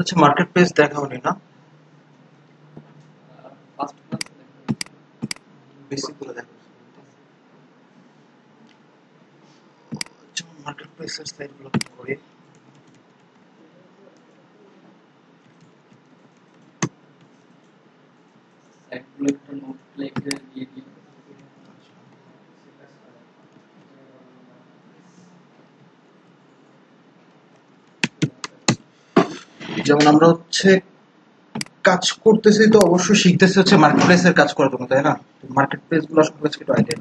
হচ্ছে market place দেখা হয়নি না, বেসিক গুলো দেখা যেমন মার্কেট প্লেসের সাইট গুলো করি। যেমন আমরা হচ্ছে কাজ করতেছি তো অবশ্যই শিখতেছি হচ্ছে মার্কেট প্লেসের কাজ করার জন্য, তাই না? মার্কেট প্লেস গুলো সম্পর্কে একটু আইডিয়া।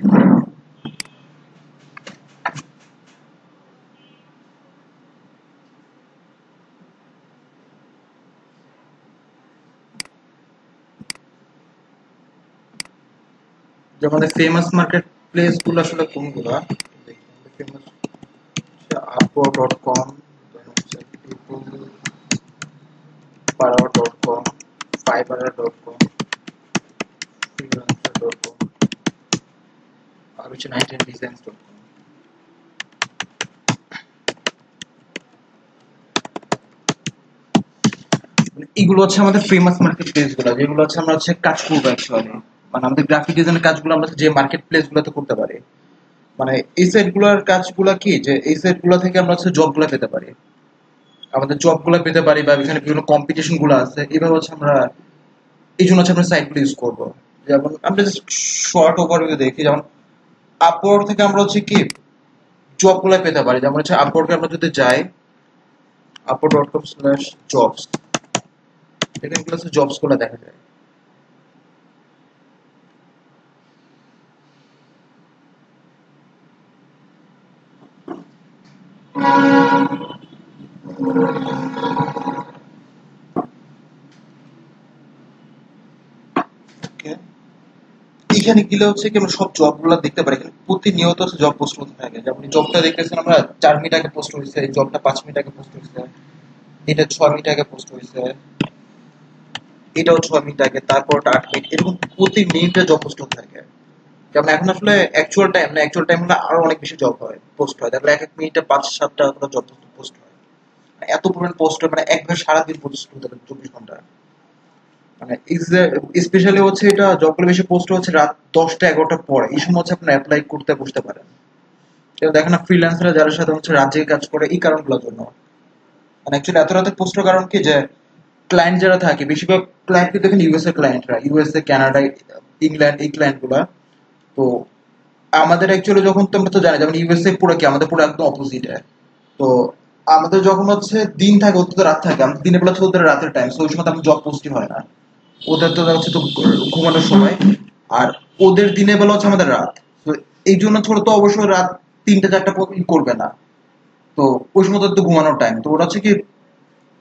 যেমন আমাদের ফেমাস মার্কেট প্লেস গুলো আসলে কোনগুলা, famous upwork.com, peoplepower.com, fiverr.com, freelancer.com, আর হচ্ছে 19designs.com। এগুলো হচ্ছে আমাদের ফেমাস মার্কেট প্লেস গুলো, যেগুলো হচ্ছে আমরা হচ্ছে কাজ করবো অ্যাকচুয়ালি। মানে আমাদের গ্রাফিক ডিজাইনের কাজগুলো আমরা যে মার্কেট প্লেস গুলোতে করতে পারি। মানে এই সাইট গুলোর কাজগুলো কি, যে এই সাইট গুলো থেকে আমরা হচ্ছে জব গুলো পেতে পারি, আমাদের জব গুলো পেতে পারি, বা এখানে বিভিন্ন কম্পিটিশন গুলো আছে, এভাবে হচ্ছে আমরা এই জন্য হচ্ছে আমরা সাইট গুলো ইউজ করবো। যেমন আমরা জাস্ট শর্ট ওভারভিউ দেখি, যেমন আপওয়ার্ক থেকে আমরা হচ্ছে কি জব গুলো পেতে পারি। যেমন হচ্ছে আপওয়ার্কে আমরা যদি যাই upwork.com/jobs, এখানে হচ্ছে জবস গুলো দেখা যায়। Okay? এখানে গেলে হচ্ছে কি আমরা সব জব গুলো দেখতে পারি, এখানে প্রতিনিয়ত জব পোস্ট হতে থাকে। যেমন এই জবটা দেখতেছেন আমরা 4 মিনিট আগে পোস্ট হয়েছে, এই জবটা 5 মিনিট আগে পোস্ট হয়েছে, এটা 6 মিনিট আগে পোস্ট হয়েছে, এটাও 6 মিনিট আগে, তারপর 8 মিনিট, এরকম প্রতি মিনিটে জব পোস্ট হতে থাকে। যেমন এখন আসলে অ্যাকচুয়াল টাইম না, অ্যাকচুয়াল টাইম হলে আরো অনেক বেশি জব হয়, পোস্ট হয়, তাহলে এক এক মিনিটে 5-7টা করে জব পোস্ট হয়। এত পরিমাণ পোস্ট হয়, মানে একবার সারাদিন পোস্ট হতে থাকে 24 ঘন্টা। মানে স্পেশালি হচ্ছে এটা জবগুলো বেশি পোস্ট হচ্ছে রাত 10টা 11টার পরে, এই সময় হচ্ছে আপনি অ্যাপ্লাই করতে বসতে পারেন। যেমন দেখেন না, ফ্রিল্যান্সাররা যারা সাথে হচ্ছে রাত জেগে কাজ করে এই কারণগুলোর জন্য। মানে অ্যাকচুয়ালি এত রাতে পোস্টের কারণ কি, যে ক্লায়েন্ট যারা থাকে, বেশিরভাগ ক্লায়েন্ট কিন্তু দেখেন ইউএসএ ক্লায়েন্টরা, ইউএসএ, কানাডা, ইংল্যান্ড, এই ক্লায়েন্ট গুলা। তো আমাদের অ্যাকচুয়ালি যখন তোমরা তো জানো, যেমন ইউএসএ পুরো কি আমাদের পুরো একদম অপোজিট। তো আমাদের যখন হচ্ছে দিন থাকে, ওদের তো রাত থাকে, আমাদের দিনের বেলা হচ্ছে ওদের রাতের টাইম, ওই সময় তো আমি জব পোস্টই হয় না। ওদের তো হচ্ছে তো ঘুমানোর সময়, আর ওদের দিনের বেলা হচ্ছে আমাদের রাত। তো এই জন্য ছোট তো অবশ্যই রাত 3টা 4টা করবে না। তো ওই সময় তো ঘুমানোর টাইম, তো ওরা হচ্ছে কি,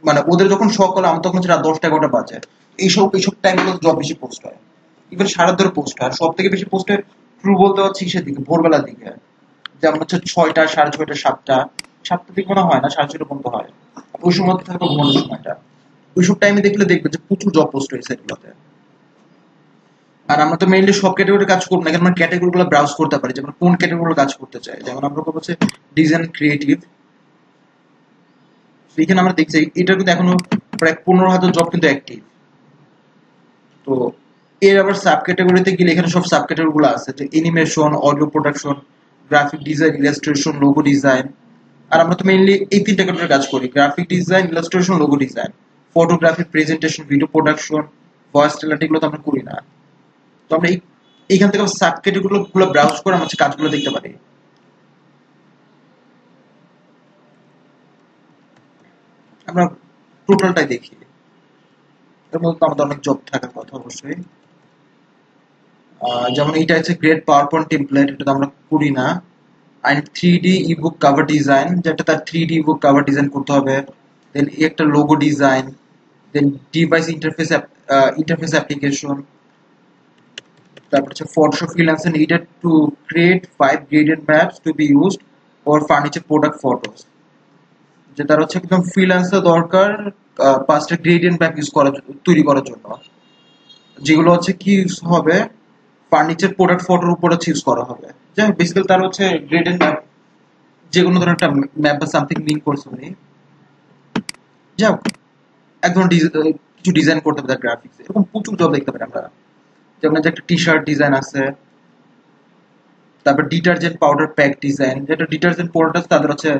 মানে ওদের যখন সকাল, আমার তখন হচ্ছে রাত 10টা 11টা বাজে। এইসব টাইম গুলো জব বেশি পোস্ট হয়, ইভেন সারা ধরে পোস্ট হয়। আর সব থেকে বেশি পোস্ট হয় ট্রু বলতে হচ্ছে কিসের দিকে, ভোরবেলার দিকে। যেমন হচ্ছে 6টা 6:30 7টা, 7টার দিকে মনে হয় না, 6:30 পর্যন্ত হয়। ওই সময় থাকবে ঘুমানোর সময়টা। ওইসব টাইমে দেখলে দেখবে যে প্রচুর জব পোস্ট হয়েছে এগুলোতে। আর আমরা তো মেইনলি সব ক্যাটাগরির কাজ করবো না, কিন্তু আমরা ক্যাটাগরি গুলো ব্রাউজ করতে পারি, যেমন কোন ক্যাটাগরি কাজ করতে চাই। যেমন আমরা করবো হচ্ছে ডিজাইন ক্রিয়েটিভ, এখানে আমরা দেখছি এটা কিন্তু এখনো প্রায় 15,000 জব কিন্তু অ্যাক্টিভ। তো এর আবার সাব ক্যাটাগরিতে গেলে এখানে সব সাব ক্যাটাগরি গুলো আছে, যে animation, audio production, graphic design, illustration, logo design. আর আমরা তো মেইনলি এই 3টা ক্যাটাগরির কাজ করি: graphic design, illustration, logo design. Photography, presentation, video production, voice talent, এগুলো তো আমরা করি না। তো আমরা এইখান থেকে সাব ক্যাটাগরি গুলো ব্রাউজ করে আমরা কাজগুলো দেখতে পারি। আমরা টোটালটাই দেখি, এর মধ্যে আমাদের অনেক জব থাকার কথা অবশ্যই। যেমন এইটা হচ্ছে গ্রেট পাওয়ার পয়েন্ট টেমপ্লেট, এটা তো আমরা করি না। And 3D ebook cover design, যেটা তার 3D ইবুক কভার ডিজাইন করতে হবে। দেন একটা লোগো ডিজাইন, দেন ডিভাইস ইন্টারফেস অ্যাপ্লিকেশন। তারপর হচ্ছে Photoshop freelancer needed to create 5 gradient maps to be used for furniture product photos, যে তার হচ্ছে একদম ফ্রিল্যান্সার দরকার 5টা গ্রেডিয়েন্ট ম্যাপ তৈরি করার জন্য, যেগুলো হচ্ছে কি ইউজ হবে ফার্নিচার প্রোডাক্ট ফটোর উপর হচ্ছে ইউজ করা হবে। যাই হোক, বেসিক্যালি তার হচ্ছে গ্রেডিয়েন্ট ম্যাপ, যে কোনো ধরনের একটা ম্যাপ বা সামথিং মিন করছে উনি। যাই হোক, এক ধরনের কিছু ডিজাইন করতে পারে গ্রাফিক্স, এরকম প্রচুর জব দেখতে পারি আমরা। যেমন যে একটা টি শার্ট ডিজাইন আছে, তারপর ডিটারজেন্ট পাউডার প্যাক ডিজাইন, যেটা ডিটারজেন্ট পাউডার আছে তাদের হচ্ছে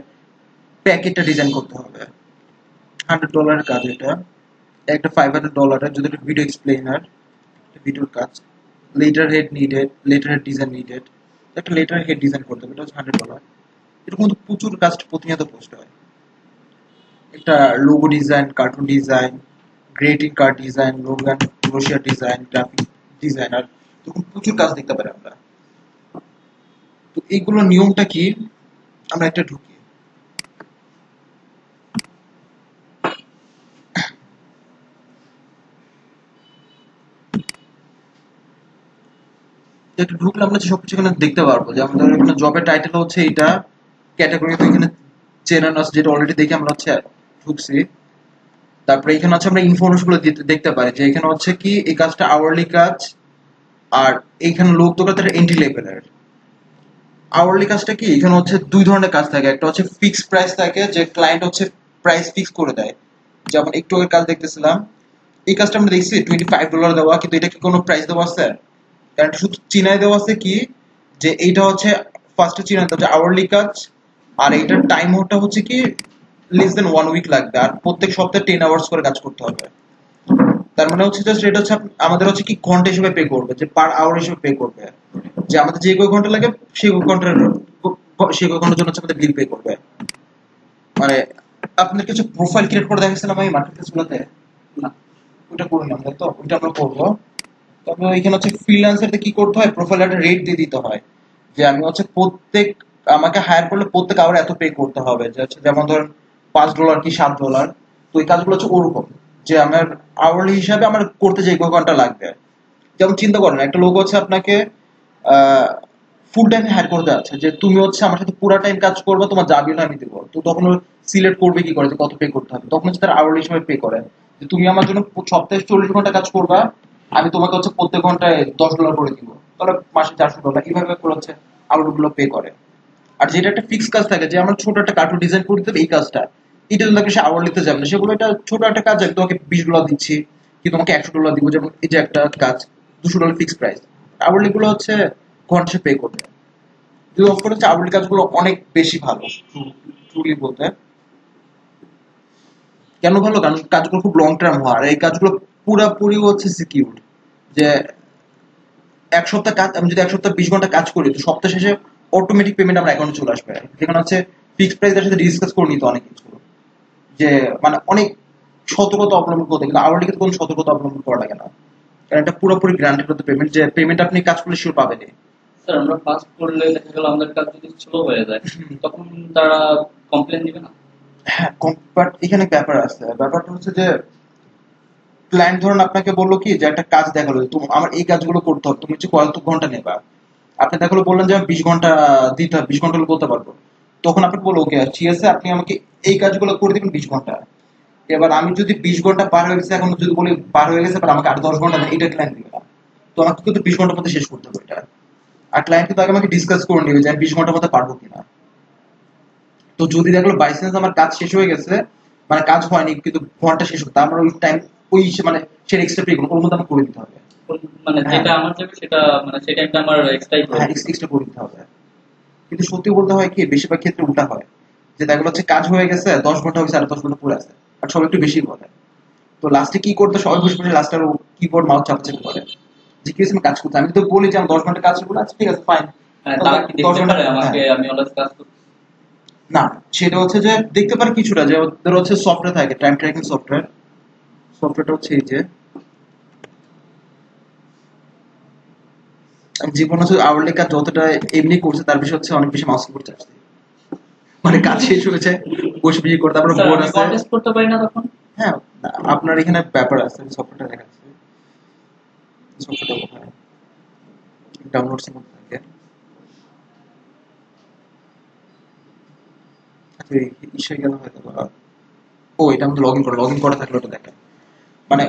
প্যাকেটটা ডিজাইন করতে হবে, $100 কাজ এটা। একটা $500 যদি একটা ভিডিও এক্সপ্লেনার, ভিডিওর কাজ, letter head needed, letter head design needed, একটা লেটার হেড ডিজাইন করতে হবে, এটা হচ্ছে $100। এরকম কিন্তু প্রচুর কাজ প্রতিনিয়ত পোস্ট হয়। একটা logo design, cartoon design, greeting card design, লোগান ক্রোশিয়া ডিজাইন, গ্রাফিক ডিজাইনার, এরকম প্রচুর কাজ দেখতে পারি আমরা। তো এইগুলো নিয়মটা কি, আমরা একটা ঢুকি। একটু ঢুকলে আমরা সবকিছু এখানে দেখতে পারবো। যেমন ধরো এখানে জবের টাইটেল হচ্ছে এটা, ক্যাটাগরি তো এখানে চেনানো আছে, যেটা অলরেডি দেখে আমরা হচ্ছে ঢুকছি। তারপরে এখানে হচ্ছে আমরা ইনফরমেশন গুলো দেখতে পারি যে এখানে হচ্ছে কি এই কাজটা আওয়ারলি কাজ, আর এইখানে লোক দরকার তারা এন্ট্রি লেভেলের। আওয়ারলি কাজটা কি, এখানে হচ্ছে দুই ধরনের কাজ থাকে, একটা হচ্ছে ফিক্স প্রাইস থাকে, যে ক্লায়েন্ট হচ্ছে প্রাইস ফিক্স করে দেয়। যেমন একটু আগের কাজ দেখতেছিলাম, এই কাজটা আমরা দেখছি $25 দেওয়া, কিন্তু এটা কি কোনো প্রাইস দেওয়া আছে? কারণ শুধু চিনায় দেওয়া আছে কি, যে এইটা হচ্ছে ফার্স্টে চিনায় দেওয়া আওয়ারলি কাজ, আর এইটার টাইম ওটা হচ্ছে কি লেস দেন 1 উইক লাগবে, আর প্রত্যেক সপ্তাহে 10 আওয়ার্স করে কাজ করতে হবে। তার মানে হচ্ছে জাস্ট এটা হচ্ছে আমাদের হচ্ছে কি ঘন্টা হিসেবে পে করবে, যে পার আওয়ার হিসেবে পে করবে, যে আমাদের যে কয় ঘন্টা লাগে সেই কয় ঘন্টার জন্য হচ্ছে আমাদের বিল পে করবে। মানে আপনাদের কিছু প্রোফাইল ক্রিয়েট করে দেখাচ্ছিলাম আমি মার্কেট প্লেস গুলোতে, ওইটা করে নিলাম, তাই তো ওইটা আমরা করবো। তবে এখানে হচ্ছে ফ্রিল্যান্সারদের কি করতে হয়, প্রোফাইল একটা রেট দিয়ে দিতে হয়, যে আমি হচ্ছে প্রত্যেক, আমাকে হায়ার করলে প্রত্যেক আওয়ার এত পে করতে হবে, যে হচ্ছে যেমন ধরেন $5 কি $7। তো এই কাজগুলো হচ্ছে ওরকম, যে আমার আওয়ারলি হিসাবে আমার করতে যে কয় ঘন্টা লাগবে। যেমন চিন্তা করেন একটা লোক হচ্ছে আপনাকে ফুল টাইম হায়ার করতে আছে, যে তুমি হচ্ছে আমার সাথে পুরো টাইম কাজ করবে, তোমার যা বিল আমি দেবো। তো তখন সিলেক্ট করবে কি করে যে কত পে করতে হবে, তখন হচ্ছে তার আওয়ারলি হিসাবে পে করে, যে তুমি আমার জন্য সপ্তাহে 40 ঘন্টা কাজ করবা, আমি তোমাকে হচ্ছে প্রত্যেক ঘন্টায় $10 করে দিব, তাহলে মাসে $400, এইভাবে করে হচ্ছে আওয়ার গুলো পে করে। আর যেটা একটা ফিক্স কাজ থাকে, যে আমার ছোট একটা কার্টুন ডিজাইন করতে হবে, এই কাজটা এটা যদি সে আওয়ার নিতে যাবে না, সেগুলো এটা ছোট একটা কাজ, আমি তোমাকে $20 দিচ্ছি, কি তোমাকে $100 দিব, যেমন এই যে একটা কাজ $200 ফিক্স প্রাইস। আওয়ারলি গুলো হচ্ছে ঘন্টা সে পে করবে। কিন্তু অফ হচ্ছে আওয়ারলি কাজগুলো অনেক বেশি ভালো, ট্রুলি বলতে। কেন ভালো, কারণ কাজগুলো খুব লং টার্ম হয়, আর এই কাজগুলো পুরাপুরি হচ্ছে সিকিউর। যে এক সপ্তাহ কাজ, আমি যদি এক সপ্তাহ 20 ঘন্টা কাজ করি, তো সপ্তাহ শেষে অটোমেটিক পেমেন্ট আমার অ্যাকাউন্টে চলে আসবে। যেখানে হচ্ছে ফিক্সড প্রাইসের সাথে ডিসকাস করে নিতে অনেক কিছু, যে মানে অনেক সতর্কতা অবলম্বন করতে, কিন্তু আওয়ারলি কিন্তু কোনো সতর্কতা অবলম্বন করা লাগে না, কারণ এটা পুরোপুরি গ্রান্টেড হতে পেমেন্ট, যে পেমেন্ট আপনি কাজ করলে শিওর পাবেনই। স্যার আমরা ফাস্ট করলে দেখা গেল আমাদের কাজ যদি স্লো হয়ে যায়, তখন তারা কমপ্লেন দিবে না? হ্যাঁ, বাট এখানে ব্যাপার আছে, ব্যাপারটা হচ্ছে যে ক্লায়েন্ট ধরুন আপনাকে বললো কি, যে একটা কাজ দেখালো, তুমি আমার এই কাজগুলো করতে হবে, তুমি হচ্ছে কত ঘন্টা নেবা, আপনি দেখালো বললেন যে আমি 20 ঘন্টা দিতে হবে, 20 ঘন্টা হলে বলতে পারবো, তখন আপনি বলবো ওকে ঠিক আছে, আপনি আমাকে এই কাজগুলো করে দিবেন 20 ঘন্টা। এবার আমি যদি 20 ঘন্টা পার হয়ে গেছে, এখন যদি বলি পার হয়ে গেছে, আমাকে আর 10 ঘন্টা দেন, এটা ক্লায়েন্ট দিবে না। তো আমাকে কিন্তু 20 ঘন্টার মধ্যে শেষ করতে হবে এটা। আর ক্লায়েন্ট কিন্তু আগে আমাকে ডিসকাস করে নিবে যে আমি 20 ঘন্টার মধ্যে পারবো কিনা। তো যদি দেখলো বাই চান্স আমার কাজ শেষ হয়ে গেছে, মানে কাজ হয়নি কিন্তু ঘন্টা শেষ হতো, আমার ওই টাইম ওই মানে সে এক্সট্রা পে করবো, ওর মধ্যে আমার করে দিতে হবে। মানে হ্যাঁ, যেটা আমার যাবে সেটা, মানে সেই টাইমটা আমার এক্সট্রাই করে হ্যাঁ, দিবে। এক্সট্রা করে দিতে হবে। কিন্তু সত্যি বলতে হয় কি, বেশিরভাগ ক্ষেত্রে উল্টা হয়, যে দেখলো হচ্ছে কাজ হয়ে গেছে, 10 ঘন্টা হয়েছে, আর 10 ঘন্টা পড়ে আছে, আর সব একটু বেশি বলে। তো লাস্টে কি করতে, সবাই বসে বসে লাস্টে কিবোর্ড মাউস চাপাচাপি করে, যে কি হয়েছে আমি কাজ করতে, আমি তো বলি যে আমি 10 ঘন্টা কাজ করবো, আচ্ছা ঠিক আছে ফাইন, মানে তারা কি দেখতে 10 ঘন্টা। পারে হ্যাঁ, আমাকে আমি অলওয়েজ কাজ করছি? না, সেটা হচ্ছে যে দেখতে পারে কিছুটা, যে ওদের হচ্ছে সফটওয়্যার থাকে, টাইম ট্র্যাকিং সফটওয়্যার, সফটওয়্যারটা হচ্ছে এই যে আমি জীবন হচ্ছে আওয়ারলি কাজ যতটা এমনি করছে, তার বেশি হচ্ছে অনেক বেশি মাউস কিবোর্ড চাপছে, মানে কাজ শেষ হয়েছে বসে বিয়ে করে, তারপরে স্যার বোন আমি আছে। কন্টেস্ট করতে পারি না তখন? হ্যাঁ, আপনার এখানে ব্যাপার আছে, সফটওয়্যারটা দেখাচ্ছে, সফটওয়্যারটা কোথায় ডাউনলোডস এর মধ্যে থাকে। আচ্ছা, ইসে গেল হয়তো ও এটা আমাদের লগ ইন করা থাকলে ওটা দেখে, মানে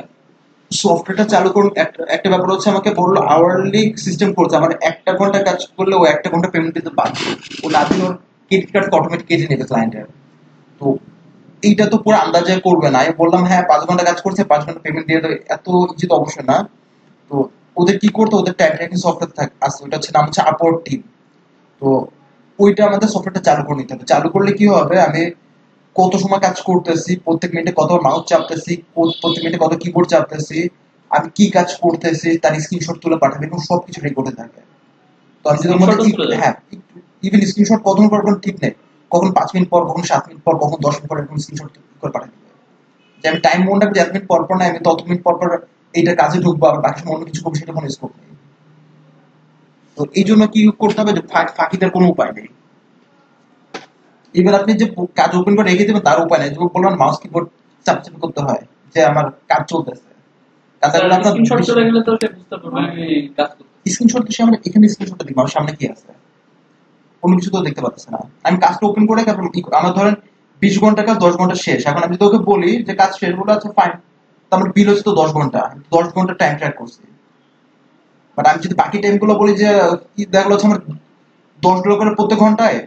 সফটওয়্যারটা চালু করুন। একটা একটা ব্যাপার হচ্ছে আমাকে বললো আওয়ারলি সিস্টেম করছে, আমার 1 ঘন্টা কাজ করলে ও 1 ঘন্টা পেমেন্ট দিতে বাধ্য, ও না দিলে ওর ক্রেডিট কার্ড অটোমেটিক কেটে নেবে ক্লায়েন্টের। তো এইটা তো পুরো আন্দাজে করবে না। আমি বললাম হ্যাঁ 5 ঘন্টা কাজ করছে, 5 ঘন্টা পেমেন্ট দিয়ে দেবে, এত ইজি তো অবশ্যই না। তো ওদের কি করতো, ওদের টাইম ট্র্যাকিং সফটওয়্যার আছে, ওটা হচ্ছে নাম হচ্ছে আপওয়ার্ড টিম। তো ওইটা আমাদের সফটওয়্যারটা চালু করে নিতে হবে। চালু করলে কি হবে, আমি কত সময় কাজ করতেছি, প্রত্যেক মিনিটে কত মাউস চাপতেছি, প্রত্যেক মিনিটে কত কিবোর্ড চাপতেছি, আমি কি কাজ করতেছি তার স্ক্রিনশট তুলে পাঠাবে, এবং সবকিছু রেকর্ডে থাকে। তো আমি যদি ওর মধ্যে স্ক্রিনশটও তুলে দেবে? হ্যাঁ, ইভেন স্ক্রিনশট কতক্ষণ পর কোনো ঠিক নেই, কখন 5 মিনিট পর, কখন 7 মিনিট পর, কখন 10 মিনিট পর এরকম স্ক্রিনশট করে পাঠাতে হবে। যে আমি টাইম মনে রাখবো যে 1 মিনিট পর পর না, আমি তত মিনিট পর পর এইটার কাজে ঢুকবো, আবার বাকি সময় অন্য কিছু করবো, সেটা কোনো স্কোপ নেই। তো এই জন্য কি করতে হবে, যে ফাঁকিদের কোনো উপায় নেই। এবার আপনি যে কাজ ওপেন করে রেখে দেবেন তার উপায় নেই, যেমন বললাম মাউস কিবোর্ড চাপচাপি করতে হয় যে আমার কাজ চলতেছে। কাজ স্যার করলে আপনার স্ক্রিনশট চলে গেলে তো সে বুঝতে পারবে আমি কাজ করতেছি। স্ক্রিনশট তো আমরা এখানে স্ক্রিনশটটা দিই, আমার সামনে কি আছে, কোনো কিছু তো দেখতে পাচ্ছে না। আমি কাজটা ওপেন করে তারপর আমার ধরেন 20 ঘন্টা কাজ, 10 ঘন্টা শেষ, এখন আমি যদি ওকে বলি যে কাজ শেষ বলে আছে ফাইন, তো আমার বিল হচ্ছে তো 10 ঘন্টা, 10 ঘন্টা টাইম ট্র্যাক করছি। বাট আমি যদি বাকি টাইম গুলো বলি যে কি দেখা হচ্ছে আমার $10 করে প্রত্যেক ঘন্টায়,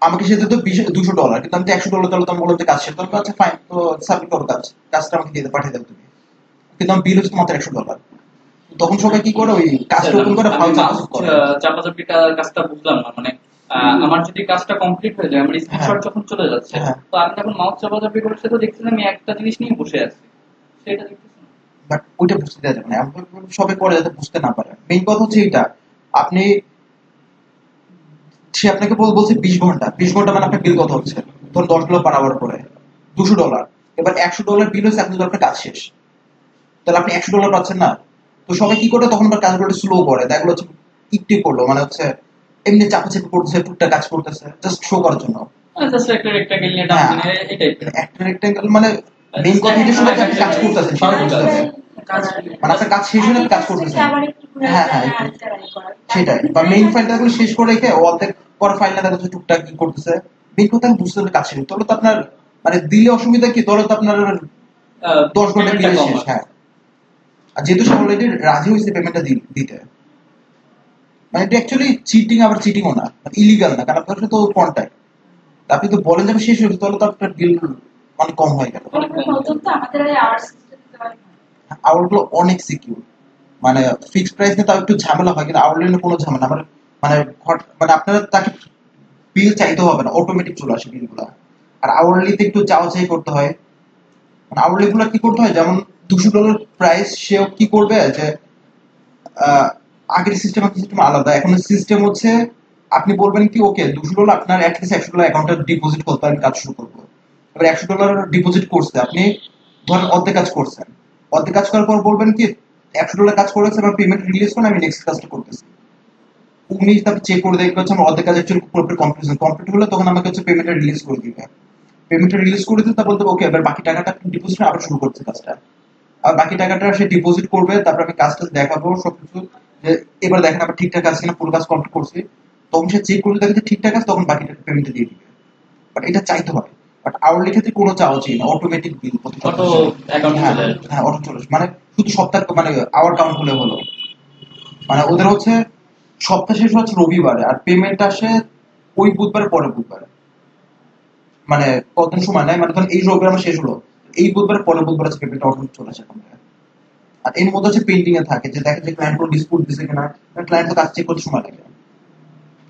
আমাকে সে দিত $200, কিন্তু আমি তো $100 তাহলে তো আমি বললাম যে কাজ শেষ, তো আচ্ছা ফাইন, তো সাবমিট করো কাজটা আমাকে দিয়ে পাঠিয়ে দাও তুমি, কিন্তু আমার বিল হচ্ছে তো মাত্র $100। তখন সবাই কি করে, ওই কাজটা স্যার ওপেন করে আমি ফাইল মাউস করে। চাপাচাপি কাজটা বুঝলাম না, মানে আমার যদি কাজটা কমপ্লিট হয়ে যায়, আমার হ্যাঁ স্ক্রিনশট যখন চলে যাচ্ছে, হ্যাঁ, তো আমি যখন মাউস চাপাচাপি করে সেটা দেখতেছি আমি একটা জিনিস নিয়ে বসে আছি, সেটা দেখতেছি না। বাট ওইটা বুঝতে দেওয়া যাবে না, এমন সবাই করে যাতে বুঝতে না পারে। মেইন কথা হচ্ছে এইটা, আপনি সে আপনাকে বলছে 20 ঘন্টা, 20 ঘন্টা মানে আপনার বিল কত হচ্ছে, ধরুন $10 পার আওয়ার করে $200। এবার $100 বিল হচ্ছে, আপনার আপনার কাজ শেষ, তাহলে আপনি $100 পাচ্ছেন না। তো সবাই কি করে তখন তার কাজগুলো স্লো করে, দেখলো হচ্ছে একটু করলো, মানে হচ্ছে এমনি চাপাচাপি করতেছে, টুকটাক কাজ করতেছে জাস্ট শো করার জন্য। জাস্ট একটা রেক্টাঙ্গেল নিয়ে টান হ্যাঁ, দিনে এই টাইপের। একটা রেক্টেঙ্গেল মানে মেইন কথা এটা শুধু আপনি কাজ করতেছেন সেটা ফালতু বুঝতে কাজ। হবে। মানে আপনার কাজ শেষ হলে আপনি কাজ করতেছেন, হ্যাঁ হ্যাঁ সেটাই। বা মেইন ফাইলটা গুলো শেষ করে রেখে অর্ধেক পরে ফাইল না দেখা যাচ্ছে টুকটাক কি করতেছে, মেইন কথা বুঝতে হবে কাজ শেষ, তাহলে তো আপনার মানে দিলে অসুবিধা কি, তাহলে তো আপনার 10 ঘন্টা পেমেন্টটা বিলে কম শেষ। হয়। হ্যাঁ, আর যেহেতু সে অলরেডি রাজি হয়েছে পেমেন্টটা দিতে, মানে এটা অ্যাকচুয়ালি চিটিং, আবার চিটিংও না, মানে ইলিগাল না, কারণ আপনার সাথে তো কন্ট্যাক্ট, আপনি তো বলেন যাবে শেষ হয়েছে, তাহলে তো আপনার বিল মানে কম হয়ে গেল। অনেক কম হয়ে যাবে। আওয়ার গুলো অনেক সিকিউর, মানে ফিক্সড প্রাইস নিয়ে তাও একটু ঝামেলা হয়, কিন্তু আওয়ারলি নিয়ে কোনো ঝামেলা মানে মানে মানে আপনারা তাকে বিল চাইতে হবে না, অটোমেটিক চলে আসে বিলগুলা। আর আওয়ারলিতে একটু চাওয়া চাই করতে হয়। মানে আওয়ারলি গুলো কি করতে হয়, যেমন $200 প্রাইস, সেও কি করবে যে আহ, আগের সিস্টেম সিস্টেম আলাদা, এখন সিস্টেম হচ্ছে আপনি বলবেন কি ওকে $200 আপনার অ্যাটলিস্ট $100 অ্যাকাউন্টে ডিপোজিট করতে হবে, আমি কাজ শুরু করবো। এবার $100 ডিপোজিট করছে, আপনি ধরেন অর্ধেক কাজ করছেন, অর্ধেক কাজ করার পর বলবেন কি $100 কাজ করেছে, এবার পেমেন্ট রিলিজ করুন, আমি নেক্সট কাজটা করতেছি। উনি তারপর চেক করে দেখবে হচ্ছে আমার অর্ধেক কাজ অ্যাকচুয়ালি পুরোপুরি কমপ্লিট হলে তখন আমাকে হচ্ছে পেমেন্টটা রিলিজ করে দিবে। পেমেন্টটা রিলিজ করে দিতে তা বলতে ওকে এবার বাকি টাকাটা ডিপোজিট আবার শুরু করছে কাজটা। আর বাকি টাকাটা সে ডিপোজিট করবে, তারপর আমি কাজটা দেখাবো সবকিছু, যে এবার দেখেন আবার ঠিকঠাক আছে কিনা, পুরো কাজ কমপ্লিট করছি। তখন সে চেক করে দেখে যে ঠিকঠাক আছে, তখন বাকি টাকা পেমেন্ট দিয়ে দিবে। বাট এটা চাইতে হয়। বাট আওয়ারলি ক্ষেত্রে কোনো চাওয়া চাই না, অটোমেটিক বিল প্রতি অটো সপ্তাহে। অ্যাকাউন্টে হ্যাঁ চলে আসবে। হ্যাঁ, অটো চলে আসে। মানে শুধু সপ্তাহ মানে আওয়ার কাউন্ট হলে হলো। মানে ওদের হচ্ছে সপ্তাহ শেষ হচ্ছে রবিবারে, আর পেমেন্ট আসে ওই বুধবারের পরের বুধবারে। মানে কতদিন সময় নেয়, মানে ধরুন এই রবিবার আমার শেষ হলো, এই বুধবারের পরের বুধবার আছে পেমেন্ট অটো চলে আসে এখন। আর এর মধ্যে হচ্ছে পেন্ডিং এ থাকে, যে দেখে যে ক্লায়েন্ট কোনো ডিসপুট দিছে কিনা, ক্লায়েন্ট তো কাজ চেক করতে সময় লাগে,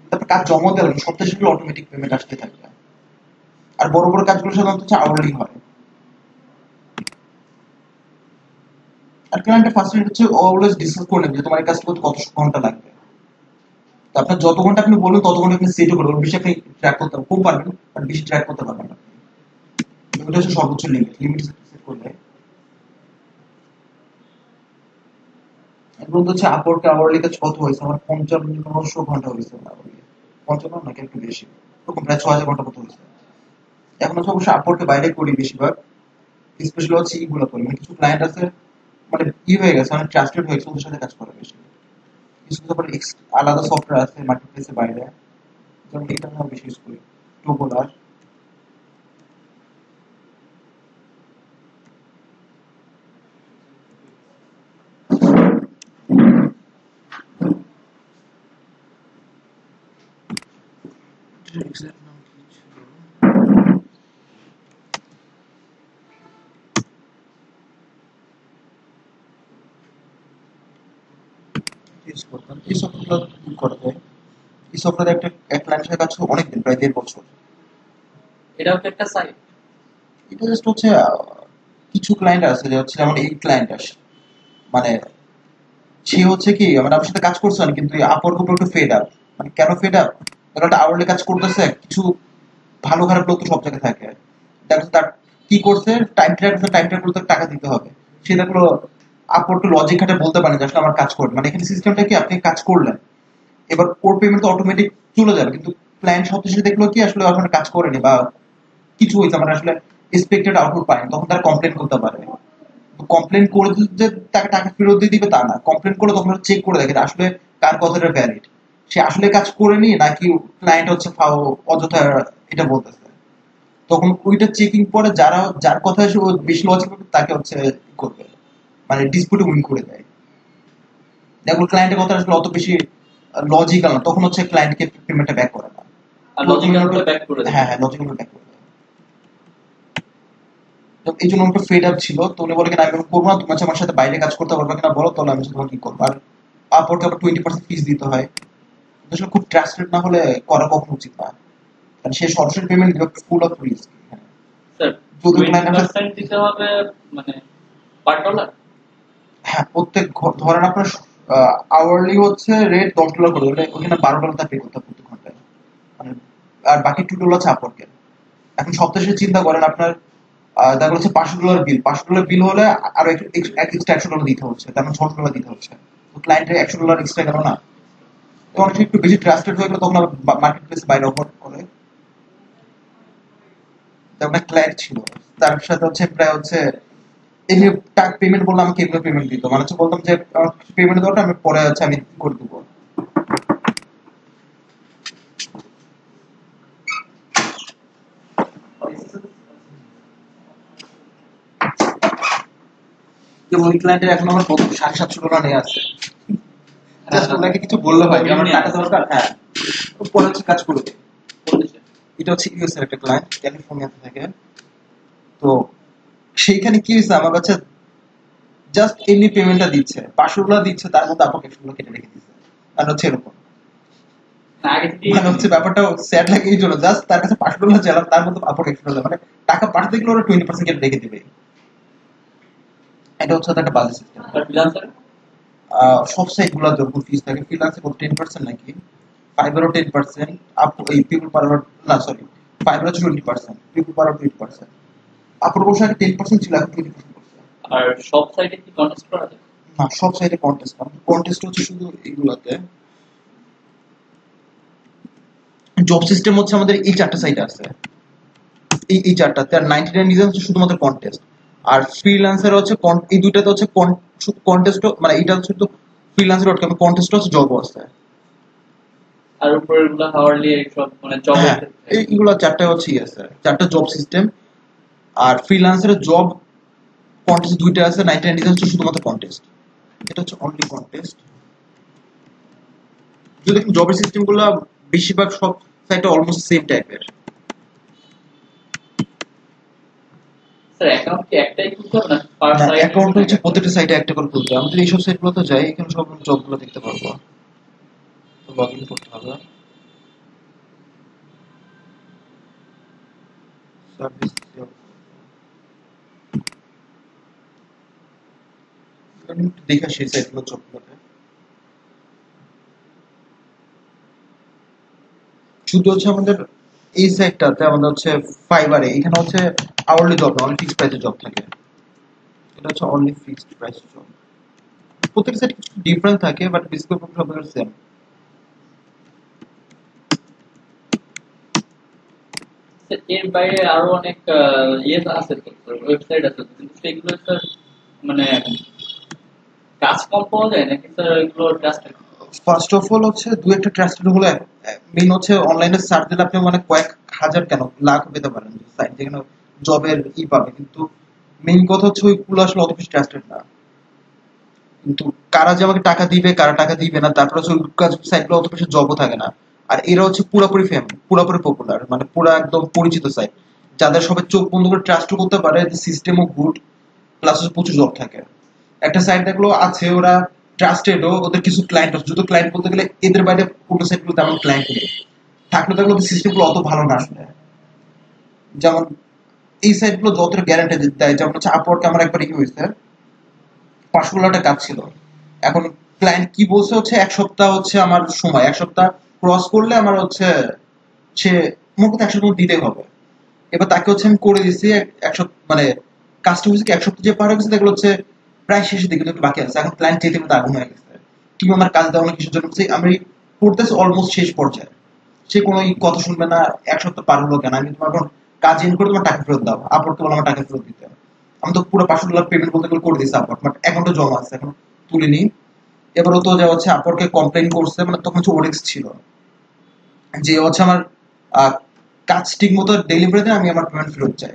তারপর কাজ জমা দেওয়া লাগে, সপ্তাহ শেষে অটোমেটিক পেমেন্ট আসতে থাকবে। আর বড় বড় কাজগুলো সাধারণত হচ্ছে আওয়ারলি হয়। আর ক্লায়েন্টের ফার্স্ট হচ্ছে অলওয়েজ ডিসকাস করে নেবে যে তোমার এই কাজটা করতে কত ঘন্টা লাগবে। তো আপনার যত ঘন্টা আপনি বলবেন তত ঘন্টা আপনি সেটও করবেন, বেশি আপনি ট্র্যাক করতে খুব পারবেন, বাট বেশি ট্র্যাক করতে পারবেন না। এটা হচ্ছে সর্বোচ্চ লিমিট সেট করলে। এখন তো হচ্ছে আপওয়ার্কে আওয়ারলি কাজ কত হয়েছে আমার, 5500 ঘন্টা হয়েছে না, 55 নাকি একটু বেশি, ওরকম প্রায় 6000 ঘন্টা মতো হয়েছে। এখন হচ্ছে অবশ্যই আপওয়ার্কের বাইরে করি বেশিরভাগ, স্পেশালি হচ্ছে ইগুলো করি, মানে কিছু ক্লায়েন্ট আছে মানে হয়ে গেছে, মানে ট্রাস্টেড হয়ে গেছে, ওদের সাথে কাজ করে বেশি। কিছু কিছু আবার আলাদা সফটওয়্যার আছে মার্কেটপ্লেসের বাইরে, যেমন এটা আমরা বেশি ইউজ করি, টোবোলার। এটার exact নাম কি ছিল? ইউজ করতাম এই সফটওয়্যারগুলো করা যায়। এই সফটওয়্যার এক ক্লায়েন্টের সাথে কাজ করে অনেকদিন, প্রায় 1.5 বছর। এটাও তো একটা সাইট। এটা জাস্ট হচ্ছে কিছু ক্লায়েন্ট আছে যে হচ্ছে যেমন এই ক্লায়েন্ট আসে, মানে সে হচ্ছে কি মানে আমার সাথে কাজ করছে না, কিন্তু এই আপওয়ার্ক উপর একটু ফেড আপ। মানে কেন ফেড আপ? ধরো একটা আওয়ারলি কাজ করতেছে, কিছু ভালো খারাপ লোক তো সব জায়গায় থাকে। দেখো তার কি করছে, টাইম ট্র্যাক করতে টাকা দিতে হবে। সে দেখলো আপওয়ার্ক লজিক খাটে বলতে পারে যে আসলে আমার কাজ করবে, মানে এখানে সিস্টেমটা কি আপনি কাজ করলেন, এবার ওর পেমেন্ট তো অটোমেটিক চলে যাবে, কিন্তু ক্লায়েন্ট সব শেষে দেখলো কি আসলে ওখানে কাজ করেনি বা কিছু হয়েছে, মানে আসলে এক্সপেক্টেড আউটপুট পায়নি, তখন তারা কমপ্লেন করতে পারে। কমপ্লেন করে যে তাকে টাকা ফেরত দিয়ে দিবে তা না, কমপ্লেন করে তখন চেক করে দেখে আসলে কার কথাটা ভ্যালিড, সে আসলে কাজ করেনি নাকি ক্লায়েন্ট হচ্ছে অযথা এটা বলতেছে। তখন ওইটা চেকিং পরে যার কথা সে বেশি লজিক করবে তাকে হচ্ছে করবে, মানে ডিসপিউটে উইন করে দেয়। দেখো ক্লায়েন্টের কথা আসলে অত বেশি লজিক্যাল না, তখন হচ্ছে ক্লায়েন্টকে পেমেন্টটা ব্যাক করে না। আর লজিক্যাল ব্যাক করে দেয়। হ্যাঁ হ্যাঁ, লজিক্যাল ব্যাক করে দেয়। তো এই জন্য একটু ফেড আপ ছিল, তো উনি বলে কিনা আমি করবো না, তুমি হচ্ছে আমার সাথে বাইরে কাজ করতে পারবে কিনা বলো, তাহলে আমি তোমাকে কি করবো। আর আপওয়ার্কে আবার 20% ফিস দিতে হয়। আসলে খুব ট্রাস্টেড না হলে করা কখনো উচিত না, কারণ সে সরাসরি পেমেন্ট দিবে, ফুল অফ রিস্ক। স্যার যদি ক্লায়েন্ট 20% দিতে হবে মানে পার ডলার? হ্যাঁ, প্রত্যেক ধরেন আপনার আওয়ারলি হচ্ছে রেট $10 করে, ওখানে $12 তার পে করতে হবে প্রত্যেক ঘন্টায়, মানে আর বাকি $2 হচ্ছে আপওয়ার্কের। এখন সপ্তাহে শেষে চিন্তা করেন আপনার দেখা যাচ্ছে $500 বিল, $500 বিল হলে আরো এক্সট্রা $100 দিতে হচ্ছে, তার মানে $600 দিতে হচ্ছে। তো ক্লায়েন্টের $100 এক্সট্রা গেল না। তো অনেক একটু বেশি ট্রাস্টেড হয়ে গেলে তখন মার্কেট প্লেসে বাইরে অফার করে। তেমন একটা ক্লায়েন্ট ছিল, তার সাথে হচ্ছে প্রায় হচ্ছে এমনি টাকা পেমেন্ট বললে আমাকে এমনি পেমেন্ট দিত, মানে হচ্ছে বলতাম যে আমার পেমেন্ট দরকার, আমি পরে হচ্ছে আমি করে দেবো। যেমন ওই ক্লায়েন্টের এখন আমার কত $750 নিয়ে আছে, জাস্ট ওনাকে কিছু বললে হয় যে আমার টাকা দরকার, হ্যাঁ ও পরে হচ্ছে কাজ করবে। এটা হচ্ছে ইউএস এর একটা ক্লায়েন্ট, ক্যালিফোর্নিয়াতে থাকে। তো সেইখানে কি হয়েছে, আমার কাছে জাস্ট এমনি পেমেন্টটা দিচ্ছে, $500 দিচ্ছে, তার মধ্যে আপনাকে $100 কেটে রেখে দিচ্ছে। আর হচ্ছে এরকম, মানে হচ্ছে ব্যাপারটা স্যাড লাগে এই জন্য, জাস্ট তার কাছে $500 চাইলাম, তার মধ্যে আপনাকে $100, মানে টাকা পাঠাতে গেলে ওরা 20% কেটে রেখে দিবে। এটা হচ্ছে একটা বাজে সিস্টেম। সব সাইট গুলো যখন ফিস থাকে, ফ্রিল্যান্সে কত 10% নাকি, ফাইবারও 10%, আপ এই পিপল পাওয়ার, না সরি, ফাইবার হচ্ছে 20%, পিপল পাওয়ার 20%, আপুর বসে আগে 10% ছিল, এখন 20% করছে। আর সব সাইটে কি কন্টেস্ট করা যায়? না, সব সাইটে কন্টেস্ট না, কন্টেস্ট হচ্ছে শুধু এইগুলাতে। জব সিস্টেম হচ্ছে আমাদের এই 4টা সাইট আছে, এই 4টাতে, আর 99 রিজন হচ্ছে শুধুমাত্র কন্টেস্ট। আর ফ্রিল্যান্সার হচ্ছে এই দুইটাতে হচ্ছে কন্টেস্ট, মানে এটা হচ্ছে তো ফ্রিল্যান্সার ডট কম, কন্টেস্ট হচ্ছে জবও আছে। আর উপরে এগুলো হাওয়ারলি সব মানে জব হ্যাঁ, এইগুলো 4টা হচ্ছে আছে, 4টা জব সিস্টেম। আর ফ্রিল্যান্সারের জব কন্টেস্ট 2টা আছে, 99 রিজন হচ্ছে শুধুমাত্র কন্টেস্ট, এটা হচ্ছে অনলি কন্টেস্ট। যদি দেখুন জবের সিস্টেম গুলো বেশিরভাগ সব সাইটে অলমোস্ট সেম টাইপের। স্যার অ্যাকাউন্ট কি একটাই খুলতে হবে না পার না, সাইট? অ্যাকাউন্ট হচ্ছে প্রত্যেকটা সাইটে একটা করে খুলতে হবে। আমাদের এইসব সাইটগুলোতে যাই, এখানে সব জবগুলো দেখতে পারবো। তো লগ ইন করতে হবে, সার্ভিস দেখে সেই সাইটগুলো জবগুলোতে। শুধু হচ্ছে আমাদের এই সাইটটাতে আমাদের হচ্ছে ফাইবারে, এখানে হচ্ছে আওয়ারলি জব না, অনলি ফিক্সড প্রাইসের জব থাকে। এটা হচ্ছে অনলি ফিক্সড প্রাইস জব। প্রত্যেক সাইটে কিছু ডিফারেন্স থাকে, বাট বেসিক্যালি সব সেম। এর বাইরে আরো অনেক ইয়ে আছে তো, ওয়েবসাইট আছে তো, কিন্তু সেগুলো স্যার মানে কাজ কম পাওয়া যায় নাকি স্যার এগুলো ট্রাস্টেড? ফার্স্ট অফ অল হচ্ছে দু একটা ট্রাস্টেড হলে, মেন হচ্ছে অনলাইনে সার্চ দিলে আপনি মানে কয়েক হাজার কেন লাখ পেতে পারেন সাইট যেখানে জবের পাবে, কিন্তু মেইন কথা হচ্ছে ওইগুলো আসলে অত বেশি ট্রাস্টেড না। কিন্তু কারা যে আমাকে টাকা দিবে, কারা টাকা দিবে না, তারপরে হচ্ছে ওই সাইটগুলো অত বেশি জবও থাকে না। আর এরা হচ্ছে পুরোপুরি পুরোপুরি পপুলার, মানে পুরো একদম পরিচিত সাইট, যাদের সবাই চোখ বন্ধ করে ট্রাস্টও করতে পারে, সিস্টেমও গুড, প্লাস প্রচুর জব থাকে। একটা সাইট দেখলো আছে, ওরা ট্রাস্টেডও, ওদের কিছু ক্লায়েন্ট আছে, যত ক্লায়েন্ট বলতে গেলে এদের বাইরে কোনো সাইটগুলো তেমন ক্লায়েন্ট নেই, থাকলে ওদের সিস্টেমগুলো অত ভালো না আসলে। যেমন এই সাইটগুলো যতটা গ্যারান্টি দেয়, যেমন হচ্ছে আপওয়ার্কে আমার একবার কি হয়েছে, 500 কাজ ছিল। এখন ক্লায়েন্ট কি বলছে হচ্ছে 1 সপ্তাহ হচ্ছে আমার সময়, 1 সপ্তাহ ক্রস করলে আমার হচ্ছে সে মোট কথা 1 সপ্তাহ দিতে হবে। এবার তাকে হচ্ছে আমি করে দিচ্ছি এক সপ্তাহ, মানে কাজটা হচ্ছে কি 1 সপ্তাহ যে পার হয়ে গেছে দেখলো হচ্ছে প্রায় শেষের দিকে, একটু বাকি আছে। এখন ক্লায়েন্ট যেতে মতো আগুন হয়ে গেছে, তুমি আমার কাজ দেওয়া অনেক কিছুর জন্য হচ্ছে আমি করতেছি অলমোস্ট শেষ পর্যায়ে, সে কোনো কথা শুনবে না। 1 সপ্তাহ পার হলো কেন, আমি তোমার এখন কাজ এন্ড করে তোমার টাকা ফেরত দাও, আপর তো বলো আমার টাকা ফেরত দিতে হবে। আমি তো পুরো $500 পেমেন্ট বলতে গেলে করে দিয়েছি আপর, বাট এখন তো জমা আছে, এখন তুলিনি। এবারও তো যা হচ্ছে আপরকে কমপ্লেন করছে, মানে তখন হচ্ছে ওডেক্স ছিল, যে হচ্ছে আমার আহ, কাজ ঠিক মতো ডেলিভারি দেয়, আমি আমার পেমেন্ট ফেরত চাই।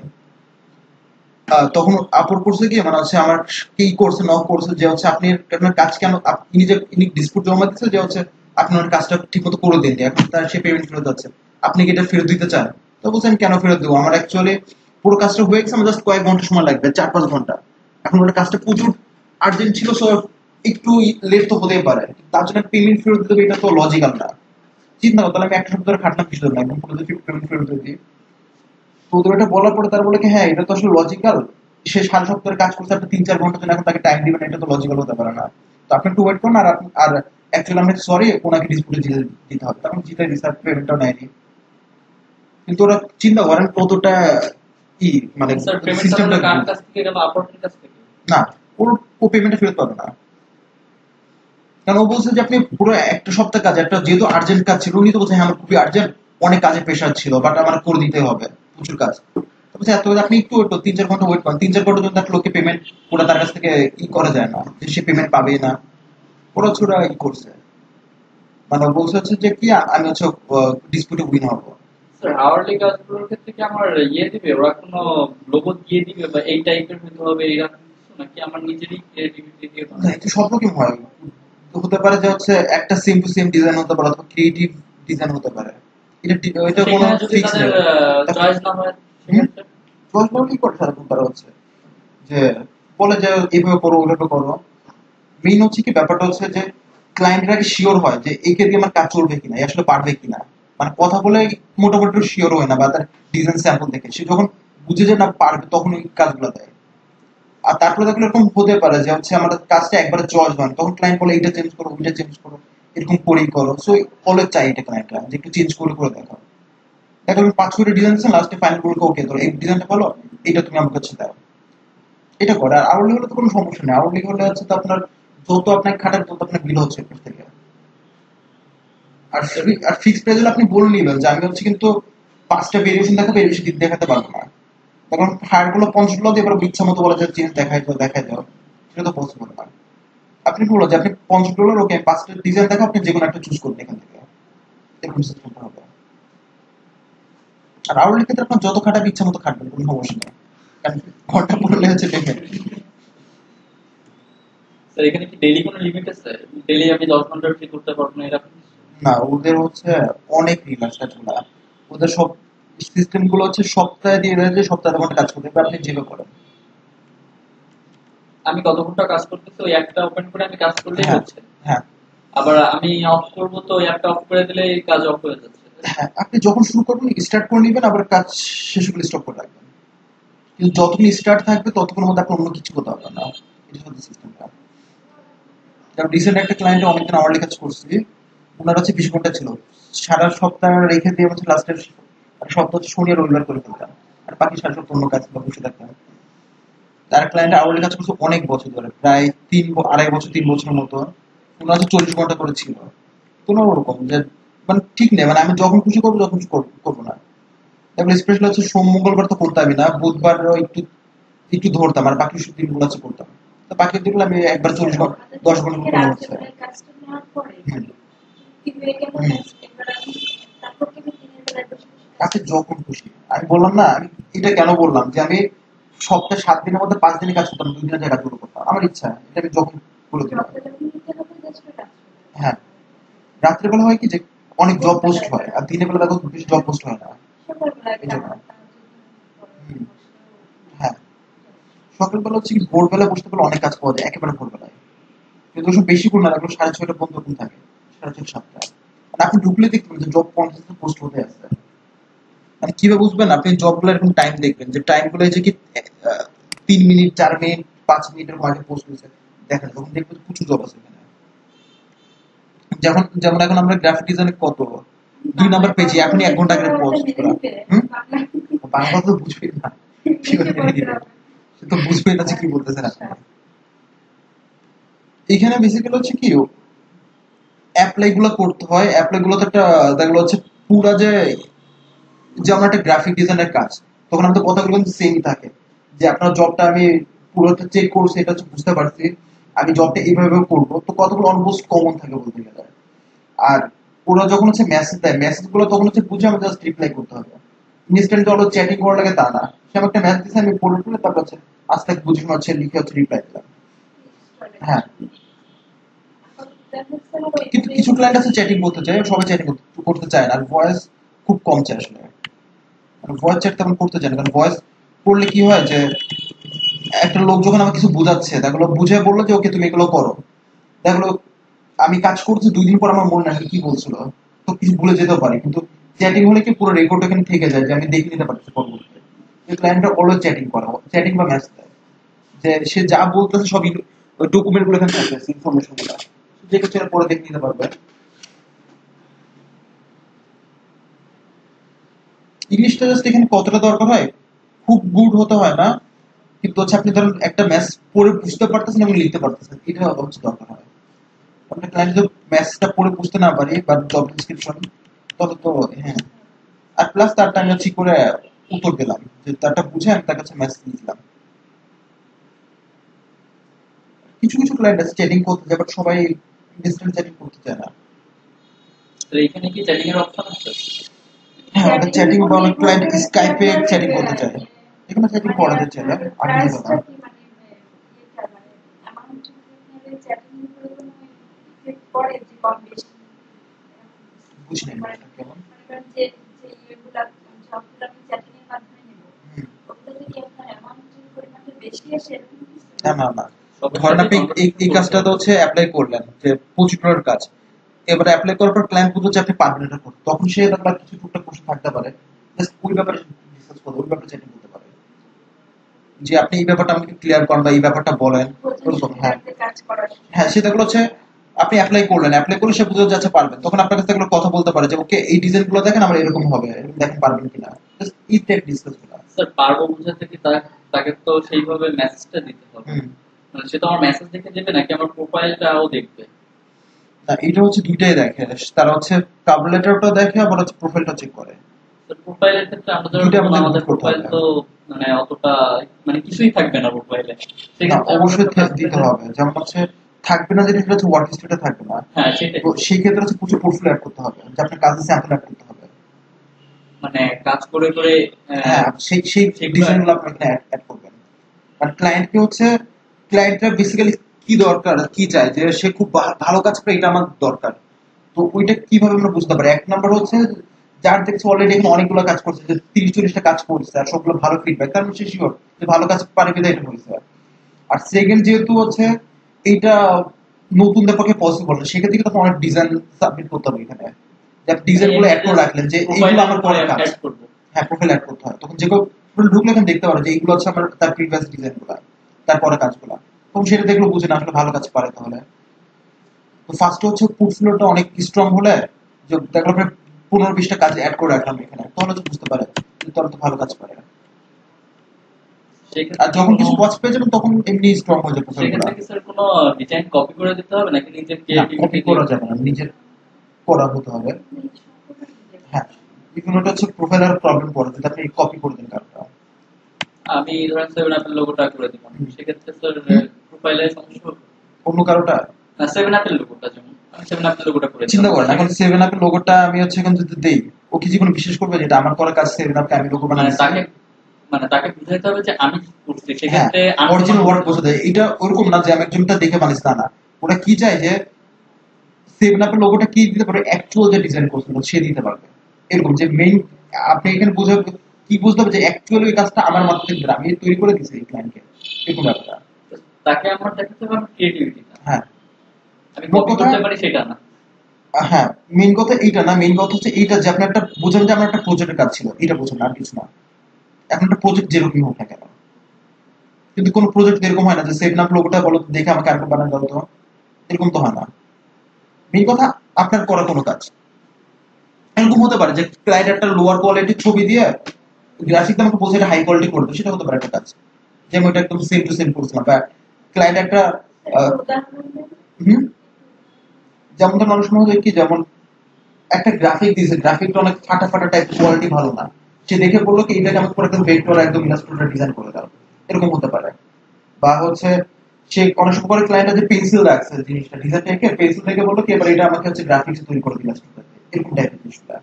তখন আপর করছে কি, মানে হচ্ছে আমার কি করছে নক করছে যে হচ্ছে আপনি আপনার কাজ কেন, আপনি যে ডিসপুট জমা দিচ্ছে যে হচ্ছে আপনার কাজটা ঠিক মতো করে দিন, এখন তার সে পেমেন্ট ফেরত যাচ্ছে, আপনি কি এটা ফেরত দিতে চান? তো বলছেন কেন ফেরত দেবো, আমার অ্যাকচুয়ালি পুরো কাজটা হয়ে গেছে, আমার জাস্ট কয়েক ঘন্টা সময় লাগবে, 4-5 ঘন্টা। এখন ওটা কাজটা প্রচুর আর্জেন্ট ছিল, সো একটু লেট তো হতেই পারে, তার জন্য পেমেন্ট ফেরত দিতে হবে, এটা তো লজিক্যাল না। চিন্তা করো তাহলে আমি 1 সপ্তাহ ধরে খাটলাম কিছু জন্য, একদম পুরো পেমেন্ট ফেরত দিয়ে দিই। তো ওদের এটা বলার পরে তারা বলে কি হ্যাঁ এটা তো আসলে লজিক্যাল, সে 7 সপ্তাহের কাজ করছে, আপনি 3-4 ঘন্টার জন্য এখন তাকে টাইম দিবেন, এটা তো লজিক্যাল হতে পারে না। তো আপনি একটু ওয়েট করুন, আর অ্যাকচুয়ালি আমরা সরি ওনাকে ডিসপুটে দিতে হবে, তখন জিতে রিসার্ভ পেমেন্টটাও নেয়নি। কিন্তু ওরা চিন্তা করেন কতটা ই, মানে স্যার পেমেন্টটা সিস্টেমটা, তাহলে কার কাছ থেকে গেল, আপওয়ার্কের কাছ থেকে? না ওর ও পেমেন্টটা ফেরত পাবে না। কারণ ও বলছে যে আপনি পুরো 1 সপ্তাহ কাজ, একটা যেহেতু আর্জেন্ট কাজ ছিল, উনি তো বলছে হ্যাঁ আমার খুবই আর্জেন্ট, অনেক কাজের প্রেশার ছিল, বাট আমার করে দিতে হবে প্রচুর কাজ। তো বলছে এত আপনি একটু ওয়েট 3-4 ঘন্টা ওয়েট করেন, 3-4 ঘন্টার জন্য একটা লোককে পেমেন্ট ওরা তার কাছ থেকে ই করা যায় না, যে সে পেমেন্ট পাবে না। ওরা ছোড়া ই করছে, মানে ও বলছে হচ্ছে যে কি আমি হচ্ছে ডিসপিউটে উইন হবো। স্যার আওয়ারলি কাজগুলোর ক্ষেত্রে কি আমার ইয়ে দিবে, ওরা কোনো লোগো দিয়ে দিবে বা এই টাইপের হতে হবে এরকম কিছু, নাকি আমার নিজেরই ক্রিয়েটিভিটি দিয়ে না বানাবো? এটা সব রকম হয়, তো হতে পারে যে হচ্ছে একটা সেম টু সেম ডিজাইন হতে পারে, অথবা ক্রিয়েটিভ ডিজাইন হতে পারে, এটা কোনো সেখানে যদি ফিক্স তাদের নেই। চয়েস না হয় হুম, সেক্ষেত্রে? চয়েস কি করে সারাক্ষণ তারা হচ্ছে যে বলে যে এইভাবে করো ওইভাবে করো। মেইন হচ্ছে কি ব্যাপারটা হচ্ছে যে ক্লায়েন্টরা কি শিওর হয় যে একে দিয়ে আমার কাজ চলবে কিনা, এ আসলে পারবে কিনা, মানে কথা বলে মোটামুটি শিওর হয় না, বা তার ডিজাইন স্যাম্পল দেখে সে যখন বুঝে যে না পারবে তখন ওই কাজগুলো দেয়। আর তারপরে দেখলে এরকম হতে পারে যে হচ্ছে আমাদের কাজটা একবারে চয়েস হয় না, তখন ক্লায়েন্ট বলে এইটা চেঞ্জ করো ওইটা চেঞ্জ করো, এরকম করেই করো। সো অলওয়েজ চাই এটা ক্লায়েন্টরা যে একটু চেঞ্জ করে করে দেখো, দেখো আমি 5 ছয়টা ডিজাইন দিচ্ছেন, লাস্টে ফাইনাল করে ওকে ধরো এই ডিজাইনটা ভালো, এটা তুমি আমার কাছে দাও, এটা করে। আর আওয়ারলি হলে তো কোনো সমস্যা নেই, আওয়ারলি হলে হচ্ছে তো আপনার যত আপনাকে খাটান তত আপনার বিল হচ্ছে এর থেকে। আর আর ফিক্সড প্রাইস হলে আপনি বলে নিবেন যে আমি হচ্ছে কিন্তু 5টা ভেরিয়েশন দেখাবো, এর বেশি দেখাতে পারবো না। তখন হায়ার গুলো 50 দিয়ে এবার ইচ্ছা মতো বলা যায় চেঞ্জ দেখাই যাও, সেটা তো পসিবল না। আপনি বলো যে আপনি $50, ওকে 5টা ডিজাইন দেখো, আপনি যে কোনো একটা চুজ করবেন এখান থেকে, এরকম সিস্টেমটা হবে। আর আওয়ারলি ক্ষেত্রে আপনার যত খাটাবে ইচ্ছা মতো খাটবেন, কোনো সমস্যা নেই, কারণ ঘন্টা পড়লে হচ্ছে পেমেন্ট। স্যার এখানে কি ডেইলি কোনো লিমিট আছে? ডেইলি আমি 10 ঘন্টা ফ্রি করতে পারবো না এরকম কিছু? না ওদের হচ্ছে অনেক রিলাক্স কাজগুলা, ওদের সব সিস্টেম গুলো হচ্ছে সপ্তাহে দিয়ে দেয় যে সপ্তাহে ঘন্টা কাজ করতে হবে, আপনি যেভাবে করেন। আমি কত ঘন্টা কাজ করতেছি ওই অ্যাপটা ওপেন করে আমি কাজ করলেই হ্যাঁ, হচ্ছে? হ্যাঁ, আবার আমি অফ করবো তো ওই অ্যাপটা অফ করে দিলে এই কাজ অফ হয়ে যাচ্ছে, তাই তো? হ্যাঁ, আপনি যখন শুরু করবেন স্টার্ট করে নেবেন, আবার কাজ শেষ হলে স্টপ করে রাখবেন। কিন্তু যতক্ষণ স্টার্ট থাকবে ততক্ষণের মধ্যে আপনি অন্য কিছু করতে পারবেন না, এটা হচ্ছে সিস্টেমটা। কারণ রিসেন্ট একটা ক্লায়েন্টে অনেকদিন আওয়ারলি কাজ করছি, ওনার হচ্ছে 20 ঘন্টা ছিল, সারা সপ্তাহ রেখে দিয়ে হচ্ছে লাস্টের সপ্তাহ হচ্ছে শনি আর রবিবার করে ফেলতাম, আর বাকি সারা সপ্তাহ অন্য কাজ বা বসে থাকতাম। তার ক্লায়েন্ট আওয়ারলি কাজ করছে অনেক বছর ধরে, প্রায় 2.5 বছর 3 বছরের মতো। ওনার হচ্ছে 40 ঘন্টা করে ছিল। কোনো ওরকম যে মানে ঠিক নেই, মানে আমি যখন খুশি করবো যখন খুশি করবো না। তারপরে স্পেশাল হচ্ছে সোম মঙ্গলবার তো করতে হবে না, বুধবার একটু একটু ধরতাম, আর বাকি সব দিনগুলো হচ্ছে করতাম। তো বাকি দিনগুলো আমি একবার 40 ঘন্টা 10 ঘন্টা করে হচ্ছে। হুম, হুম। তাকে যখন খুশি, আমি বললাম না, আমি এটা কেন বললাম যে আমি সপ্তাহে 7 দিনের মধ্যে 5 দিনে কাজ করতাম, 2 দিনের জায়গা শুরু করতাম, আমার ইচ্ছা এটা আমি যখন করে দিলাম। হ্যাঁ, রাত্রেবেলা হয় কি যে অনেক জব পোস্ট হয়, আর দিনের বেলা দেখো বেশি জব পোস্ট হয় না, এই জন্য। হুম, হ্যাঁ, সকালবেলা হচ্ছে কি ভোরবেলা বসতে পারলে অনেক কাজ পাওয়া যায় একেবারে ভোরবেলায়, কিন্তু ওসব বেশি করে না, এগুলো 6:30 পর্যন্ত ওপেন থাকে, 6:30 7টা। আর আপনি ঢুকলে দেখতে পাবেন যে জব 50 পোস্ট হতে আছে। মানে কিভাবে বুঝবেন? আপনি জবগুলো এরকম টাইম দেখবেন যে টাইমগুলো যে কি 3 মিনিট 4 মিনিট 5 মিনিটের মাঝে পোস্ট হয়েছে, দেখেন তখন দেখবেন প্রচুর জব আছে এখানে। যেমন যেমন এখন আমরা গ্রাফিক ডিজাইনে কত 2 নাম্বার পেজে এখনই 1 ঘন্টা আগে পোস্ট করা। হুম, বাংলা তো বুঝবেই না, কি করে মেনে নিবে? সে তো বুঝবেই না যে কি বলতেছেন আপনি। এখানে বেসিক্যালি হচ্ছে কি অ্যাপ্লাই গুলো করতে হয়, অ্যাপ্লাই গুলো তো একটা যেগুলো হচ্ছে পুরা যে, যে আমার একটা গ্রাফিক ডিজাইনের কাজ, তখন আমাদের কথাগুলো কিন্তু সেমই থাকে যে আপনার জবটা আমি পুরোটা চেক করছি, এটা হচ্ছে বুঝতে পারছি আমি জবটা এইভাবে করবো, তো কতগুলো অলমোস্ট কমন থাকে বলতে গেলে। আর ওরা যখন হচ্ছে মেসেজ দেয়, মেসেজ গুলো তখন হচ্ছে বুঝে আমাকে জাস্ট রিপ্লাই করতে হবে, ইনস্ট্যান্ট হলো চ্যাটিং করার লাগে তা না। সে আমাকে একটা মেসেজ দিচ্ছে, আমি পড়ে পড়ে তারপর হচ্ছে আস্তে বুঝে শোনা হচ্ছে লিখে হচ্ছে রিপ্লাই দিলাম। হ্যাঁ, কিন্তু কিছু ক্লায়েন্ট আছে চ্যাটিং করতে চায়, সবাই চ্যাটিং করতে চায় না, আর ভয়েস খুব কম চায় আসলে। ভয়েস চ্যাট তেমন করতে চায় না, কারণ ভয়েস করলে কি হয় যে একটা লোক যখন আমাকে কিছু বোঝাচ্ছে, দেখলো বুঝে বললো যে ওকে তুমি এগুলো করো, দেখলো আমি কাজ করছি 2 দিন পর আমার মনে আসলে কি বলছিল, তো কিছু ভুলে যেতেও পারি, কিন্তু চ্যাটিং হলে কি পুরো রেকর্ড এখানে থেকে যায় যে আমি দেখে নিতে পারছি পরবর্তীতে। ক্লায়েন্টরা অলওয়েজ চ্যাটিং করে, চ্যাটিং বা মেসেজ দেয়, যে সে যা বলতেছে সব ডকুমেন্ট গুলো এখানে থাকতেছে, ইনফরমেশন গুলো যে কিছু পরে দেখে নিতে পারবে। ইংলিশটা জাস্ট এখানে কতটা দরকার হয়, খুব গুড হতে হয় না, কিন্তু হচ্ছে আপনি ধরেন একটা ম্যাচ পড়ে বুঝতে পারতেছেন এবং লিখতে পারতেছেন, এটা হচ্ছে দরকার হয়। আপনার ক্লায়েন্ট যদি ম্যাচটা পড়ে বুঝতে না পারি বা জব ডিসক্রিপশন, তবে তো হ্যাঁ। আর প্লাস তারটা আমি হচ্ছে করে উত্তর দিলাম, যে তারটা বুঝে আমি তার কাছে মেসেজ দিলাম। কিছু কিছু ক্লায়েন্ট আছে চ্যাটিং করতে চায়, বাট সবাই ডিস্টেন্স চ্যাটিং করতে চায় না। তো এখানে কি চ্যাটিং এর অপশন আছে? হ্যাঁ, আমাদের চ্যাটিং বা অনেক ক্লায়েন্ট স্কাইপে চ্যাটিং করতে চায়, এখানে চ্যাটিং করাতে চাইলে আমি দিয়ে দিলাম। বুঝলেন এটা কেমন? হুম, না না না, সবার ধরেন সাথে আপনি এই কাজটা কনভারসেশন তো হচ্ছে অ্যাপ্লাই করলেন যে $25 কাজ, এবার অ্যাপ্লাই করার পর ক্লায়েন্ট বুঝছে আপনি পারবেন এটা করতে, তখন সে আপনার কিছু টুকটাক প্রশ্ন থাকতে পারে, জাস্ট ওই ব্যাপারে ডিসকাস করবে, ওই ব্যাপারে চ্যাটিং করতে পারে, যে আপনি এই ব্যাপারটা আমাকে ক্লিয়ার করেন বা এই ব্যাপারটা বলেন, ওরকম। হ্যাঁ হ্যাঁ, সেটাগুলো হচ্ছে আপনি অ্যাপ্লাই করলেন, অ্যাপ্লাই করলে সে বুঝে যাচ্ছে পারবেন, তখন আপনার কাছে এগুলো কথা বলতে পারে যে ওকে এই ডিজাইন গুলো দেখেন আমার এরকম হবে, এরকম দেখেন পারবেন কিনা, জাস্ট এই টাইপ ডিসকাস গুলো। স্যার পারবো বুঝাতে কি তাকে তো সেইভাবে মেসেজটা দিতে হবে, হুম, মানে সে তো আমার মেসেজ দেখে দেবে নাকি আমার প্রোফাইলটাও দেখবে? না এটা হচ্ছে দুইটাই দেখে, তারা হচ্ছে কভার লেটারটা দেখে আবার হচ্ছে প্রোফাইলটা চেক করে, প্রোফাইলের ক্ষেত্রে আমরা ধরো দুইটা ধরুন আমাদের আমাদের ইনপুট করতে প্রোফাইল হবে। তো মানে অতটা মানে কিছুই থাকবে না প্রোফাইলে, না সেক্ষেত্রে আমাদের অবশ্যই কাছ দিতে থেকে হবে, যেমন হচ্ছে থাকবে না যেটা, সেটা হচ্ছে ওয়ার্ক হিস্ট্রিটা থাকবে না, হ্যাঁ সেটাই, তো সেই ক্ষেত্রে হচ্ছে প্রচুর পোর্টফোলিও অ্যাড করতে হবে, যে আপনার কাজে স্যাম্পল অ্যাড করতে হবে। মানে কাজ করে করে হ্যাঁ, সেই সেই সেগুলো ডিজাইন গুলো আপনি এখানে অ্যাড করবেন। আর ক্লায়েন্টকে হচ্ছে, ক্লায়েন্টরা বেসিক্যালি কি দরকার কি চায়, যে সে খুব ভালো কাজ করে এটা আমার দরকার, তো ওইটা কিভাবে আমরা বুঝতে পারি? এক নম্বর হচ্ছে যার দেখছে অলরেডি এখানে অনেকগুলো কাজ করছে, যে 30-40টা কাজ করছে আর সবগুলো ভালো ফিডব্যাক, তার মানে সে শিওর যে ভালো কাজ পারে বিধায় এটা হয়েছে। আর সেকেন্ড যেহেতু হচ্ছে এইটা নতুনদের পক্ষে পসিবল না, সেক্ষেত্রে কিন্তু আপনার অনেক ডিজাইন সাবমিট করতে হবে এখানে, যে ডিজাইন গুলো অ্যাড করে রাখলেন যে এইগুলো আমার করার কাজ। অ্যাড করবো। হ্যাঁ, প্রোফাইল অ্যাড করতে হয়, তখন যে কেউ ঢুকলে এখানে দেখতে পারে যে এইগুলো হচ্ছে আমার তার প্রিভিয়াস ডিজাইন গুলা, তারপরে কাজগুলা, তখন সেটা দেখলে বুঝে না আসলে ভালো কাজ পারে তাহলে। তো ফার্স্ট হচ্ছে পোর্টফোলিওটা অনেক স্ট্রং হলে, যে দেখলো আপনি 15-20টা কাজ অ্যাড করে রাখলাম এখানে, তাহলে তো বুঝতে পারে যে তারা তো ভালো কাজ পারে। সেক্ষেত্রে আর কি যখন কোনো কিছু কাজ পেয়ে যাবেন তখন এমনি স্ট্রং হয়ে যাবে প্রোফাইল গুলা। সেক্ষেত্রে কি স্যার কোনো ডিজাইন কপি করে দিতে হবে নাকি নিজের না, কপি ক্রিয়েটিভিটি করা দিয়ে? যাবে না, নিজের করা হতে হবে। হ্যাঁ, এগুলোটা হচ্ছে প্রোফাইল আর প্রবলেম পড়ে যদি আপনি কপি করে দেন কার্ডটা। আমি ধরেন 7 আপের লোগোটা করে দিলাম, সেক্ষেত্রে স্যার হুম, প্রোফাইলে সমস্যা হবে? অন্য কারোটা 7 আপের লোগোটা যেমন আমি 7 আপের লোগোটা করে দিলাম, চিন্তা করেন, এখন সেভেন আপের লোগোটা আমি হচ্ছে এখন যদি দেই, ও কি জীবনে বিশ্বাস করবে যেটা আমার করা কাজ সেভেন আপকে আমি লোগো মানে বানাইছি? তাকে মানে তাকে বুঝাইতে হবে যে আমি কি করছি, হ্যাঁ, সেক্ষেত্রে অরিজিনাল ওয়ার্ক আনকমন বোঝা যায়, এটা ওরকম না যে আমি একজনটা দেখে বানিয়েছি, তা না। ওরা কি চায় যে সেভেন আপের লোগোটা কি দিতে পারে, অ্যাকচুয়াল যে ডিজাইন করছিল সে দিতে পারবে, এরকম যে মেইন আপনি এখানে বুঝে কি বুঝতে হবে যে অ্যাকচুয়ালি ওই কাজটা আমার মাথা থেকে আমি তৈরি করে দিছি এই ক্লায়েন্টকে, এরকম ব্যাপারটা। তাকে আমার দেখাতে হবে আমার ক্রিয়েটিভিটিটা। হ্যাঁ, মোট কপি কথা করতে পারি সেটা না। হ্যাঁ, মেইন কথা এইটা না, মেইন কথা হচ্ছে এইটা যে আপনার একটা বোঝেন যে আমার একটা প্রজেক্টের কাজ ছিল, এটা বোঝেন আর কিছু না। এখন একটা প্রজেক্ট যেরকমই হোক না কেন, কিন্তু কোনো প্রজেক্ট এরকম হয় না যে সেভ নাম লোগোটা বলো তো দেখে আমাকে আরেকবার বানানো দাও তো, এরকম তো হয় না। মেইন কথা আপনার করা কোনো কাজ এরকম হতে পারে যে ক্লায়েন্ট একটা লোয়ার কোয়ালিটির ছবি দিয়ে গ্রাফিক আমাকে বলছে এটা হাই কোয়ালিটি করবে, সেটা হতে পারে একটা কাজ, যেমন এটা একদম সেম টু সেম করছিলাম, বা ক্লায়েন্ট একটা আহ, হুম, যেমন ধর মানুষ মনে হয় কি, যেমন একটা গ্রাফিক দিয়েছে, গ্রাফিকটা অনেক ফাটা ফাটা টাইপ, কোয়ালিটি ভালো না, সে দেখে বললো কি এটাকে আমাকে পুরো একদম ভেক্টর একদম ইলাস্ট্রেটর ডিজাইন করে দাও, এরকম হতে পারে। বা হচ্ছে সে অনেক সময় করে ক্লায়েন্ট যে পেন্সিল রাখছে জিনিসটা ডিজাইন থেকে, পেন্সিল থেকে বললো কি এবার এটা আমাকে হচ্ছে গ্রাফিক্স তৈরি করে দিল, এরকম টাইপের জিনিসটা।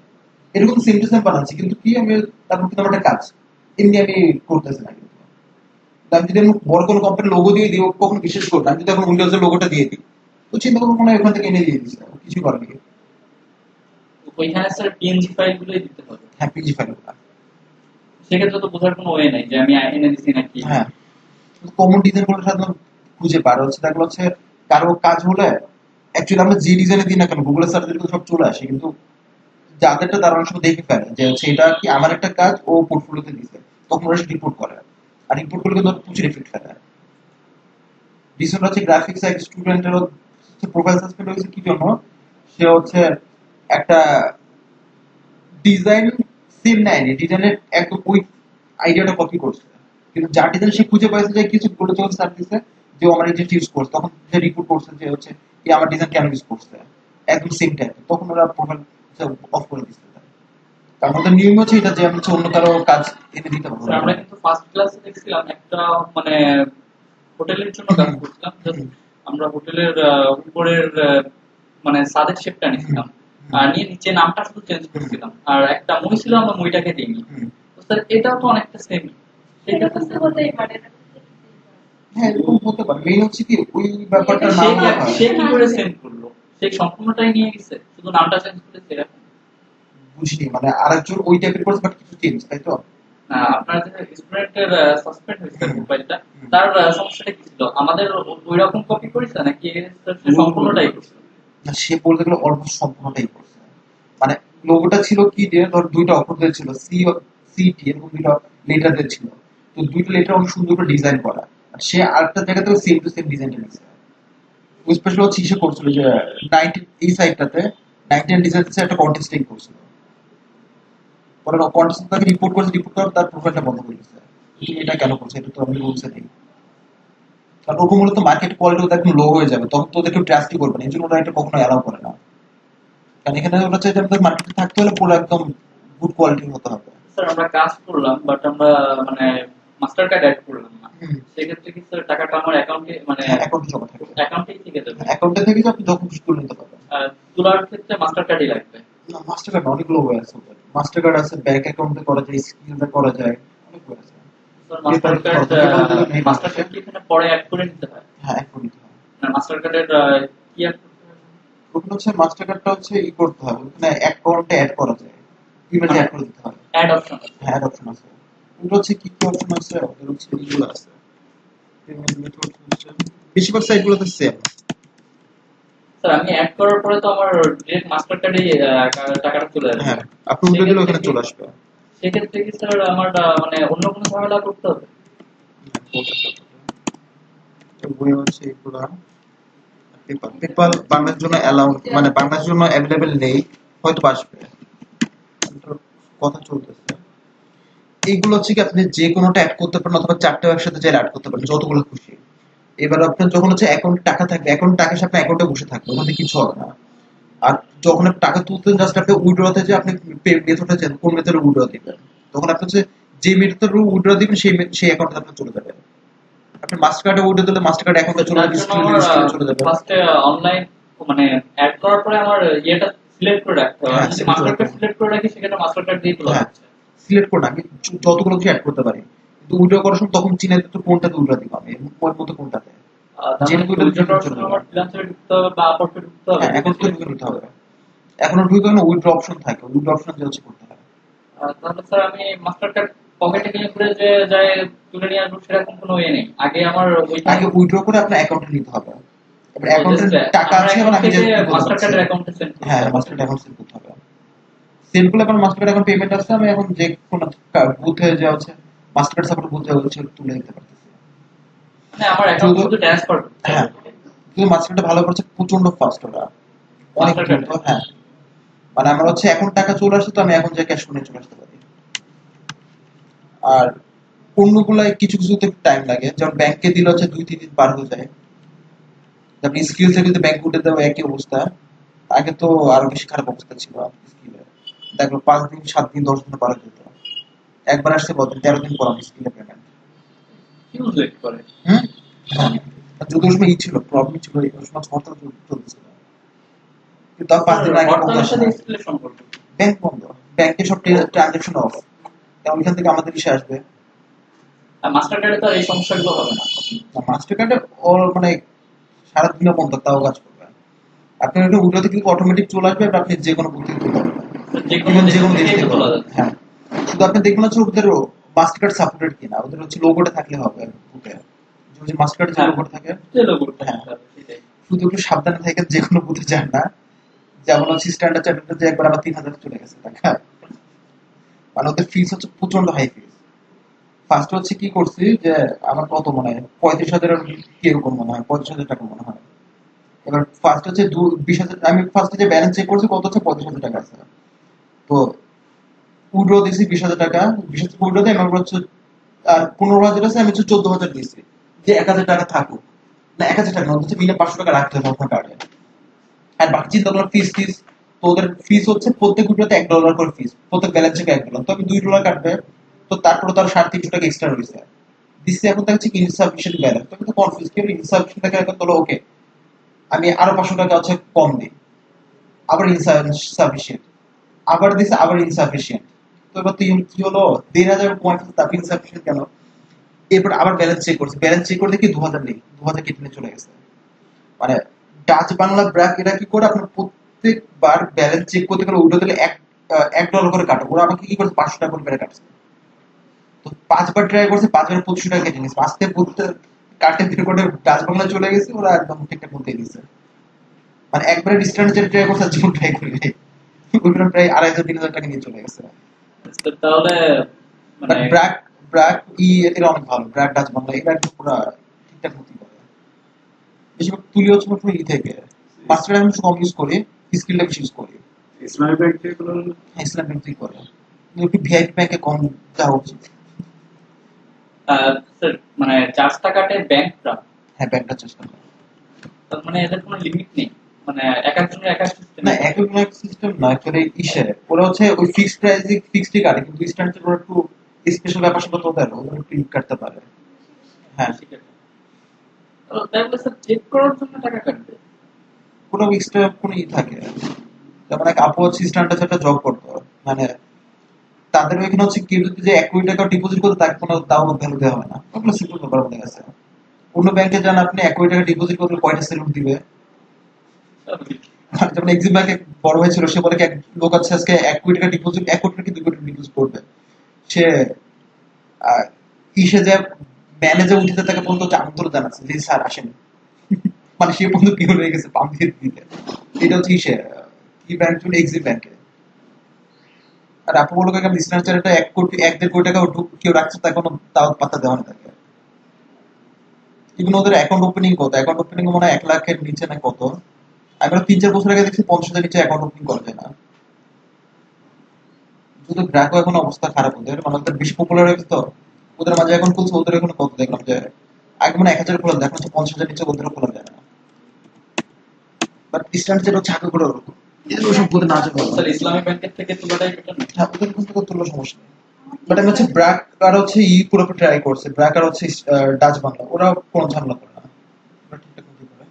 এরকম সেম টু সেম বানাচ্ছি, কিন্তু কি আমি তারপর কিন্তু আমার একটা কাজ এমনি আমি করতেছি না কিন্তু। আমি যদি আমি বড় কোনো কোম্পানির লোগো দিয়ে দিই, ও কখনো বিশেষ করবে না। আমি যদি এখন উইন্ডোজের লোগোটা দিয়ে দিই, তো চিন্তা করবো মনে হয় ওখান থেকে এনে দিয়ে দিচ্ছে, কিছু করেনি। ওইখানে স্যার পিএনজি ফাইল গুলোই দিতে হবে। হ্যাঁ, পিজি ফাইলগুলো। সেক্ষেত্রে তো বোঝার কোনো ওয়ে নাই যে আমি এনে দিছি নাকি। হ্যাঁ, কমন ডিজাইন গুলো সাধারণত খুঁজে পার হচ্ছে, দেখলো হচ্ছে কারো কাজ হলে অ্যাকচুয়ালি আমরা যে ডিজাইনে দিই না কেন গুগলে সার্চ দিলে সব চলে আসে, কিন্তু যাদেরটা তারা অনেক সময় দেখে ফেলে যে হচ্ছে এটা কি আমার একটা কাজ ও পোর্টফোলিওতে দিছে, তখন ওরা রিপোর্ট করে, আর রিপোর্ট করলে কিন্তু প্রচুর এফেক্ট ফেলে। রিসেন্ট হচ্ছে গ্রাফিক্স এক স্টুডেন্টের প্রোফাইল সাসপেন্ড হয়েছে কি জন্য, সে হচ্ছে একটা ডিজাইন সেম নেয়নি, ডিজাইনের একদম ওই আইডিয়াটা কপি করছে, কিন্তু যার ডিজাইন সে খুঁজে পাইছে যে কিছু করে যখন সার্চ দিছে যে ও আমার এই যে ইউজ করছে, তখন সে রিপোর্ট করছে যে হচ্ছে এই আমার ডিজাইন কেন ইউজ করছে, একদম সেম টাইপ, তখন ওরা প্রোফাইল অফ করে দিচ্ছে। তার মধ্যে নিয়ম হচ্ছে এটা যে আমি হচ্ছে অন্য কারো কাজ এনে দিতে পারবো স্যার না। আমরা কিন্তু ফার্স্ট ক্লাসে দেখছিলাম একটা মানে হোটেলের জন্য কাজ করছিলাম। Just আমরা হোটেলের উপরের মানে ছাদের শেপটা হুম, নিছিলাম, হুম, আর নিয়ে নিচে নামটা শুধু চেঞ্জ হুম, করছিলাম, আর একটা মই ছিল আমরা মইটাকে দিইনি। হুম। তো স্যার এটাও তো অনেকটা সেম। সেক্ষেত্রে হ্যাঁ, এরকম হতে পারে। মেইন হচ্ছে কি ওই ব্যাপারটা না সে হলে হয়। সে কি করে সেন্ড করলো? সে সম্পূর্ণটাই নিয়ে গেছে, শুধু নামটা চেঞ্জ করেছে এরকম। বুঝিনি, মানে আরেকজন ওই টাইপের করছে বাট কিছু চেঞ্জ, তাই তো? না, আপনার যে স্টুডেন্টের সাসপেন্ড হয়েছে হুম, প্রোফাইলটা, হুম। তার সমস্যাটা কি ছিল? আমাদের ওই রকম কপি করেছে নাকি সে সম্পূর্ণটাই করছে? না, সে বলতে গেলে অলমোস্ট সম্পূর্ণটাই করছে। মানে লোগোটা ছিল কি যে ধর দুইটা অক্ষর দিয়ে ছিল সি, সি টি, এরকম দুইটা লেটার দিয়ে ছিল, তো দুইটা লেটার অনেক সুন্দর করে ডিজাইন করা, আর সে আরেকটা জায়গা থেকে সেম টু সেম ডিজাইনটা নিচ্ছে। স্পেশাল হচ্ছে ইসে করছিল যে 19 এই সাইডটাতে 19 ডিজাইন একটা কন্টেস্টিং করছিল, পরে কন্টেস্ট তাকে রিপোর্ট করেছে, রিপোর্ট করার তার প্রোফাইলটা বন্ধ করে দিচ্ছে। তুমি এটা কেন করছো, এটা তো আমি রুলসে নেই। কারণ ওরকম হলে তো মার্কেট কোয়ালিটি একদম লো হয়ে যাবে, তখন তো ওদেরকে ট্রাস্টই করবে না, এই জন্য ওরা এটা কখনো অ্যালাউ করে না। কারণ এখানে ওরা চাই যে আমাদের মার্কেটে থাকতে হলে পুরো একদম গুড কোয়ালিটির হতে হবে। স্যার আমরা কাজ করলাম, বাট আমরা মানে মাস্টার কার্ড অ্যাড করলাম না। হুম। সেক্ষেত্রে কি স্যার টাকাটা আমার অ্যাকাউন্টে মানে হ্যাঁ, অ্যাকাউন্টে জমা থাকবে। অ্যাকাউন্টেই থেকে যাবে? অ্যাকাউন্টে থেকে যে আপনি যখন খুশি তুলে নিতে পারবেন। তোলার ক্ষেত্রে মাস্টার কার্ডই লাগবে? না, মাস্টার কার্ড অনেকগুলো ওয়ে আছে। মাস্টার কার্ড আছে, ব্যাংক অ্যাকাউন্টে করা যায়, স্কিলতে করা যায়, অনেক ওয়ে আছে। Sir master card, master card কি এখানে পরে অ্যাড করে নিতে হয়? হ্যাঁ, অ্যাড করে নিতে হবে। না, মাস্টার কার্ডের কি অ্যাড করতে হয়? ওখানে হচ্ছে মাস্টার কার্ডটা হচ্ছে ই করতে হবে, ওখানে অ্যাকাউন্টে অ্যাড করা যায়, ইমেলে মানে অ্যাড করে দিতে হবে। অ্যাড অপশন আছে? হ্যাঁ, অ্যাড অপশন আছে। ওগুলো হচ্ছে কি কি অপশন আছে, ওদের হচ্ছে এগুলো আছে। পেমেন্ট মেথড হচ্ছে বেশিরভাগ সাইটগুলোতে সেম। স্যার আমি অ্যাড করার পরে তো আমার ডিরেক্ট মাস্টার কার্ডে টাকাটা চলে যাবে। হ্যাঁ, আপনি উঠে দিলে ওখানে চলে আসবে। সেক্ষেত্রে কি স্যার আমার মানে অন্য কোনো ঝামেলা করতে হবে? বই হচ্ছে এগুলা পেপার, পেপার বাংলার জন্য অ্যালাউ, মানে বাংলার জন্য অ্যাভেলেবেল নেই, হয়তো আসবে। কথা চলতেছে। এইগুলো হচ্ছে কি আপনি যে কোনোটা অ্যাড করতে পারেন, অথবা চারটেও একসাথে চাইলে অ্যাড করতে পারেন, যতগুলো খুশি। এবার আপনার যখন হচ্ছে অ্যাকাউন্টে টাকা থাকবে, অ্যাকাউন্ট টাকা সাথে অ্যাকাউন্টে বসে থাকবে, ওখানে কিছু হবে না। আর যখন আপনি টাকা তুলতে জাস্ট আপনি উইথড্রতে যে আপনি মেথডে চান কোন মেথডে উইথড্র দিবেন, তখন আপনি হচ্ছে যে মেথডে উইথড্র দিবেন সেই অ্যাকাউন্টে আপনার চলে যাবে। আপনি মাস্টার কার্ডে উইথড্র দিলে মাস্টার কার্ড অ্যাকাউন্টে চলে তার যাবে, জন্য আমার স্ক্রিনে চলে যাবে। ফার্স্টে অনলাইন মানে অ্যাড করার পরে আমার ইয়েটা সিলেক্ট করে রাখতে হবে। হ্যাঁ, আমি যদি select মাস্টার করে কার্ড রাখতে হবে। সিলেক্ট করে রাখি সেখানে মাস্টার কার্ড দিয়ে তোলা হ্যাঁ, হচ্ছে। সিলেক্ট করে না, আমি যতগুলো কিছু অ্যাড করতে পারি, কিন্তু উইথড্র করার সময় তখন চিনে দিতে কোনটাতে উইথড্র দিব আমি, ওর মধ্যে কোনটাতে তার যেটা মানে ওইটাতে উইথড্র করার চলে সময় যাবে। আমার ফ্রিল্যান্সারে ঢুকতে হবে বা আপওয়ার্কে ঢুকতে হবে? হ্যাঁ, এখন তো ঢুকে নিতে হবে। এখনো ঢুকে না, উইথড্র অপশন থাকে, উইথড্র অপশন যে হচ্ছে করতে হবে। তাহলে স্যার আমি মাস্টার কার্ড পকেটে নিয়ে ঘুরে যে যাই তুলে নিয়ে আসবো সেরকম কোনো ইয়ে নেই, আগে আমার ওইখানে? আগে উইথড্র করে আপনার অ্যাকাউন্টে নিতে হবে, এবার অ্যাকাউন্টের টাকা আমার আছে, এবার অ্যাকাউন্ট আমি যে থেকে কি বলতে মাস্টার পারছি, কার্ডের অ্যাকাউন্টে সেন্ড করতে হ্যাঁ হবে। মাস্টার কার্ড অ্যাকাউন্ট সেট করতে হবে। সেট করলে এখন মাস্টার কার্ড এখন পেমেন্ট আসছে, আমি এখন যে কোনো বুথে যা হচ্ছে মাস্টার কার্ড সাপোর্ট বুথে হচ্ছে তুলে দিতে পারতেছি। মানে আমার অ্যাকাউন্ট শুধু শুধু ট্রান্সফার করতে হ্যাঁ, হবে। কিন্তু মাস্টার কার্ডটা ভালো করছে, প্রচন্ড ফাস্ট ওরা, অনেক মাস্টার দ্রুত। কার্ডে হ্যাঁ, মানে আমার হচ্ছে এখন টাকা চলে আসছে তো আমি এখন যে ক্যাশ করে চলে আসতে পারি। আর অন্যগুলাই কিছু কিছুতে টাইম লাগে, যেমন ব্যাংকে দিলে হচ্ছে 2-3 দিন পার হয়ে যায়। আপনি স্কিল থেকে যদি ব্যাংক উঠে দেওয়া একই অবস্থা, আগে তো আরো বেশি খারাপ অবস্থা ছিল স্কিলে, দেখো 5 দিন 7 দিন 10 দিন পার হয়ে যেত। একবার আসছে কতদিন, 13 দিন পর আমি স্কিলে পেমেন্ট। হিউজ ওয়েট করে। হুম, হ্যাঁ, আর যত সময় ছিল প্রবলেম ছিল, এই সময় হরতাল চলতেছিল, কিন্তু তাও 5 দিন আগে বলতে হরতালের আসে সাথে না। স্কুলের সম্পর্ক। ব্যাংক বন্ধ, ব্যাংকে সব ট্রানজাকশন অফ, কারণ ওইখান থেকে আমাদের ইসে আসবে। আর মাস্টার কার্ডে তো আর এই সমস্যাগুলো হবে না। মাস্টার কার্ডে ওর মানে সারাদিনে বন্ধ, তাও কাজ করবে। আপনার একটা উইন্ডোতে কিন্তু অটোমেটিক চলে আসবে, এবার আপনি যে কোনো বুদ্ধি করতে পারবেন, যে কোনো ইভেন দেশ যে কোনো দেশ থেকেই তো থেকে তোলা হবে। যাচ্ছে। হ্যাঁ, শুধু আপনি দেখবেন হচ্ছে ওদের মাস্টার কার্ড সাপোর্টেড কিনা, ওদের হচ্ছে লোগোটা থাকলে হবে বুথে, যে মাস্টার কার্ড যে হ্যাঁ, লোগোটা থাকে। যে লোগো হ্যাঁ, থাকতে হবে সেটাই। শুধু একটু সাবধানে থাকেন, যে কোনো বুথে যান না। যেমন হচ্ছে স্ট্যান্ডার্ড চার্টারটা যে একবার আমার 3,000 চলে গেছে টাকা, মানে ওদের ফিস হচ্ছে প্রচন্ড হাই ফিস। ফার্স্ট হচ্ছে কি করছি যে আমার কত মনে হয় 35,000 কি এরকম মনে হয়, 35,000 টাকা মনে হয়। এবার ফার্স্ট হচ্ছে 20,000, আমি ফার্স্টে যে ব্যালেন্স চেক করছি কত হচ্ছে 35,000 টাকা আছে। তো উইড্রো দিয়েছি 20,000 টাকা, 20,000 উইড্রো দিয়ে আমার হচ্ছে আর 15,000 আছে, আমি হচ্ছে 14,000 দিয়েছি, যে 1,000 টাকা থাকুক। না 1,000 টাকা না, হচ্ছে মিলে 500 টাকা রাখতে হবে আপনার কার্ডে। আর বাকি চিন্তা করলাম ফিস টিস, তো ওদের ফিস হচ্ছে প্রত্যেক উইড্রোতে $1 করে ফিস, প্রত্যেক ব্যালেন্স থেকে $1, তো আমি $2 কাটবে। তো তারপরে তার 350 টাকা এক্সট্রা রয়েছে দিচ্ছে, এখন দেখছি কি ইনসাফিসিয়েন্ট ব্যালেন্স, তো আমি তো কনফিউজ, কি ইনসাফিসিয়েন্ট টাকা এখন তোলো, ওকে আমি আরো 500 টাকা হচ্ছে কম দিই, আবার ইনসাফিসিয়েন্ট, আবার দিছে আবার ইনসাফিসিয়েন্ট। তো এবার তো কি হলো, 1,500 কমাই ফেলছে, তারপর ইনসাফিসিয়েন্ট কেন। এরপর আবার ব্যালেন্স চেক করছে, ব্যালেন্স চেক করে দেখি 2,000 নেই, 2,000 কেটে নিয়ে চলে গেছে। মানে ডাচ বাংলা ব্র্যাক এরা কি করে, আপনার প্রত্যেকবার ব্যালেন্স চেক করতে গেলে উল্টো দিলে $1 করে কাটো, ওরা আমাকে কি করছে 500 টাকা করে বেড়ে কাটছে। তো 5 বার ট্রাই করছে, 5 বারে 25 টাকা কেটে নিয়েছে, আস্তে বলতে কাটে ধীরে করে ডাচ বাংলা চলে গেছে, ওরা একদম ঠিকঠাক বলতে দিয়েছে। মানে একবারে ডিস্টেন্স যে ট্রাই করছে জীবন ট্রাই করবে, ওইগুলো প্রায় 2,500-3,000 টাকা নিয়ে চলে গেছে। তো তাহলে মানে বাট ব্র্যাক ব্র্যাক এরা অনেক ভালো, ব্র্যাক ডাচ বাংলা এরা একদম পুরো ঠিকঠাক মতো করে। বেশিরভাগ তুলি হচ্ছে পুরো থেকে মাস্টার আমি কম ইউজ করি, স্কিলটা বেশি ইউজ করি। ইসলামী ব্যাংক থেকে কোনো হ্যাঁ, ইসলাম ব্যাংক থেকে করে, কিন্তু একটু ভিআইপি ব্যাংকে কম যাওয়া উচিত। স্যার মানে চার্জটা কাটে ব্যাংকটা, হ্যাঁ, ব্যাংকটা চেষ্টা করি। তার মানে এদের কোনো লিমিট নেই, মানে এক একজনের এক এক সিস্টেম। না একই কোনো সিস্টেম না, অ্যাকচুয়ালি ইসে ওরা হচ্ছে ওই ফিক্সড প্রাইসে ফিক্সডই কাটে, কিন্তু স্ট্যান্ডার্ড ওরা একটু স্পেশাল ব্যাপার স্যাপার তো দেয় না, ওরা একটু কাটতে পারে। হ্যাঁ, তাই বলে স্যার চেক করার জন্য টাকা কাটবে? কোনো এক্সট্রা কোনো থাকে, যেমন এক আপু হচ্ছে স্ট্যান্ডার্ড একটা জব করতো, মানে তাদের ওইখানে হচ্ছে কেউ যদি যে 1 কোটি টাকা ডিপোজিট করতে, তাকে কোনো তাও ভ্যালু দেওয়া হয় না, ওগুলো সিম্পল ব্যাপার মধ্যে আছে। অন্য ব্যাংকে যান আপনি 1 কোটি টাকা ডিপোজিট করলে কয়টা সেলুট দিবে। যেমন এক্সিম ব্যাংকে বড় হয়েছিল, সে বলে কি এক লোক আছে আজকে 1 কোটি টাকা ডিপোজিট, 1 কোটি কি 2 কোটি ডিপোজিট করবে, সে ইসে যে ম্যানেজার উঠিতে তাকে পর্যন্ত আমন্ত্রণ জানাচ্ছে যে স্যার আসেন, মানে সে পর্যন্ত কি হয়ে গেছে পাম দিয়ে দিতে। এটা হচ্ছে ইসে কি ব্যাংক ছিল, এক্সিম ব্যাংকে। আর আপু বলো কেন স্ট্রাকচারটা 1 কোটি 1-1.5 কোটি টাকা কেউ রাখছে, তা কোনো তাও পাত্তা দেওয়া না তাকে। ইভেন ওদের অ্যাকাউন্ট ওপেনিং কত, অ্যাকাউন্ট ওপেনিং মনে হয় 1 লাখের নিচে না কত। আমরা 3-4 বছর আগে দেখছি 50,000 নিচে অ্যাকাউন্ট ওপেনিং করা যায় না। শুধু ব্র্যাকও এখন অবস্থা খারাপ, ওদের মানে ওদের বেশি পপুলার হয়ে গেছে তো, ওদের মাঝে এখন খুলছে, ওদের এখন কত দেখলাম যে আগে মানে 1,000 খোলা যায়, এখন হচ্ছে 50,000 নিচে ওদেরও খোলা যায় না। বাট ডিস্টেন্স যেটা হচ্ছে আগে করে ওরকম, এদের ওসব বলতে না যাবে। স্যার ইসলামী ব্যাংকের থেকে তোলাটাই বেটার না? হ্যাঁ, ওদের কিন্তু তুললে সমস্যা নেই। বাট আমি হচ্ছে ব্র্যাক আর হচ্ছে পুরোপুরি ট্রাই করছে, ব্র্যাক আর হচ্ছে ডাচ বাংলা, ওরা কোনো ঝামেলা করে না, ওরা ঠিকঠাক মতো করে।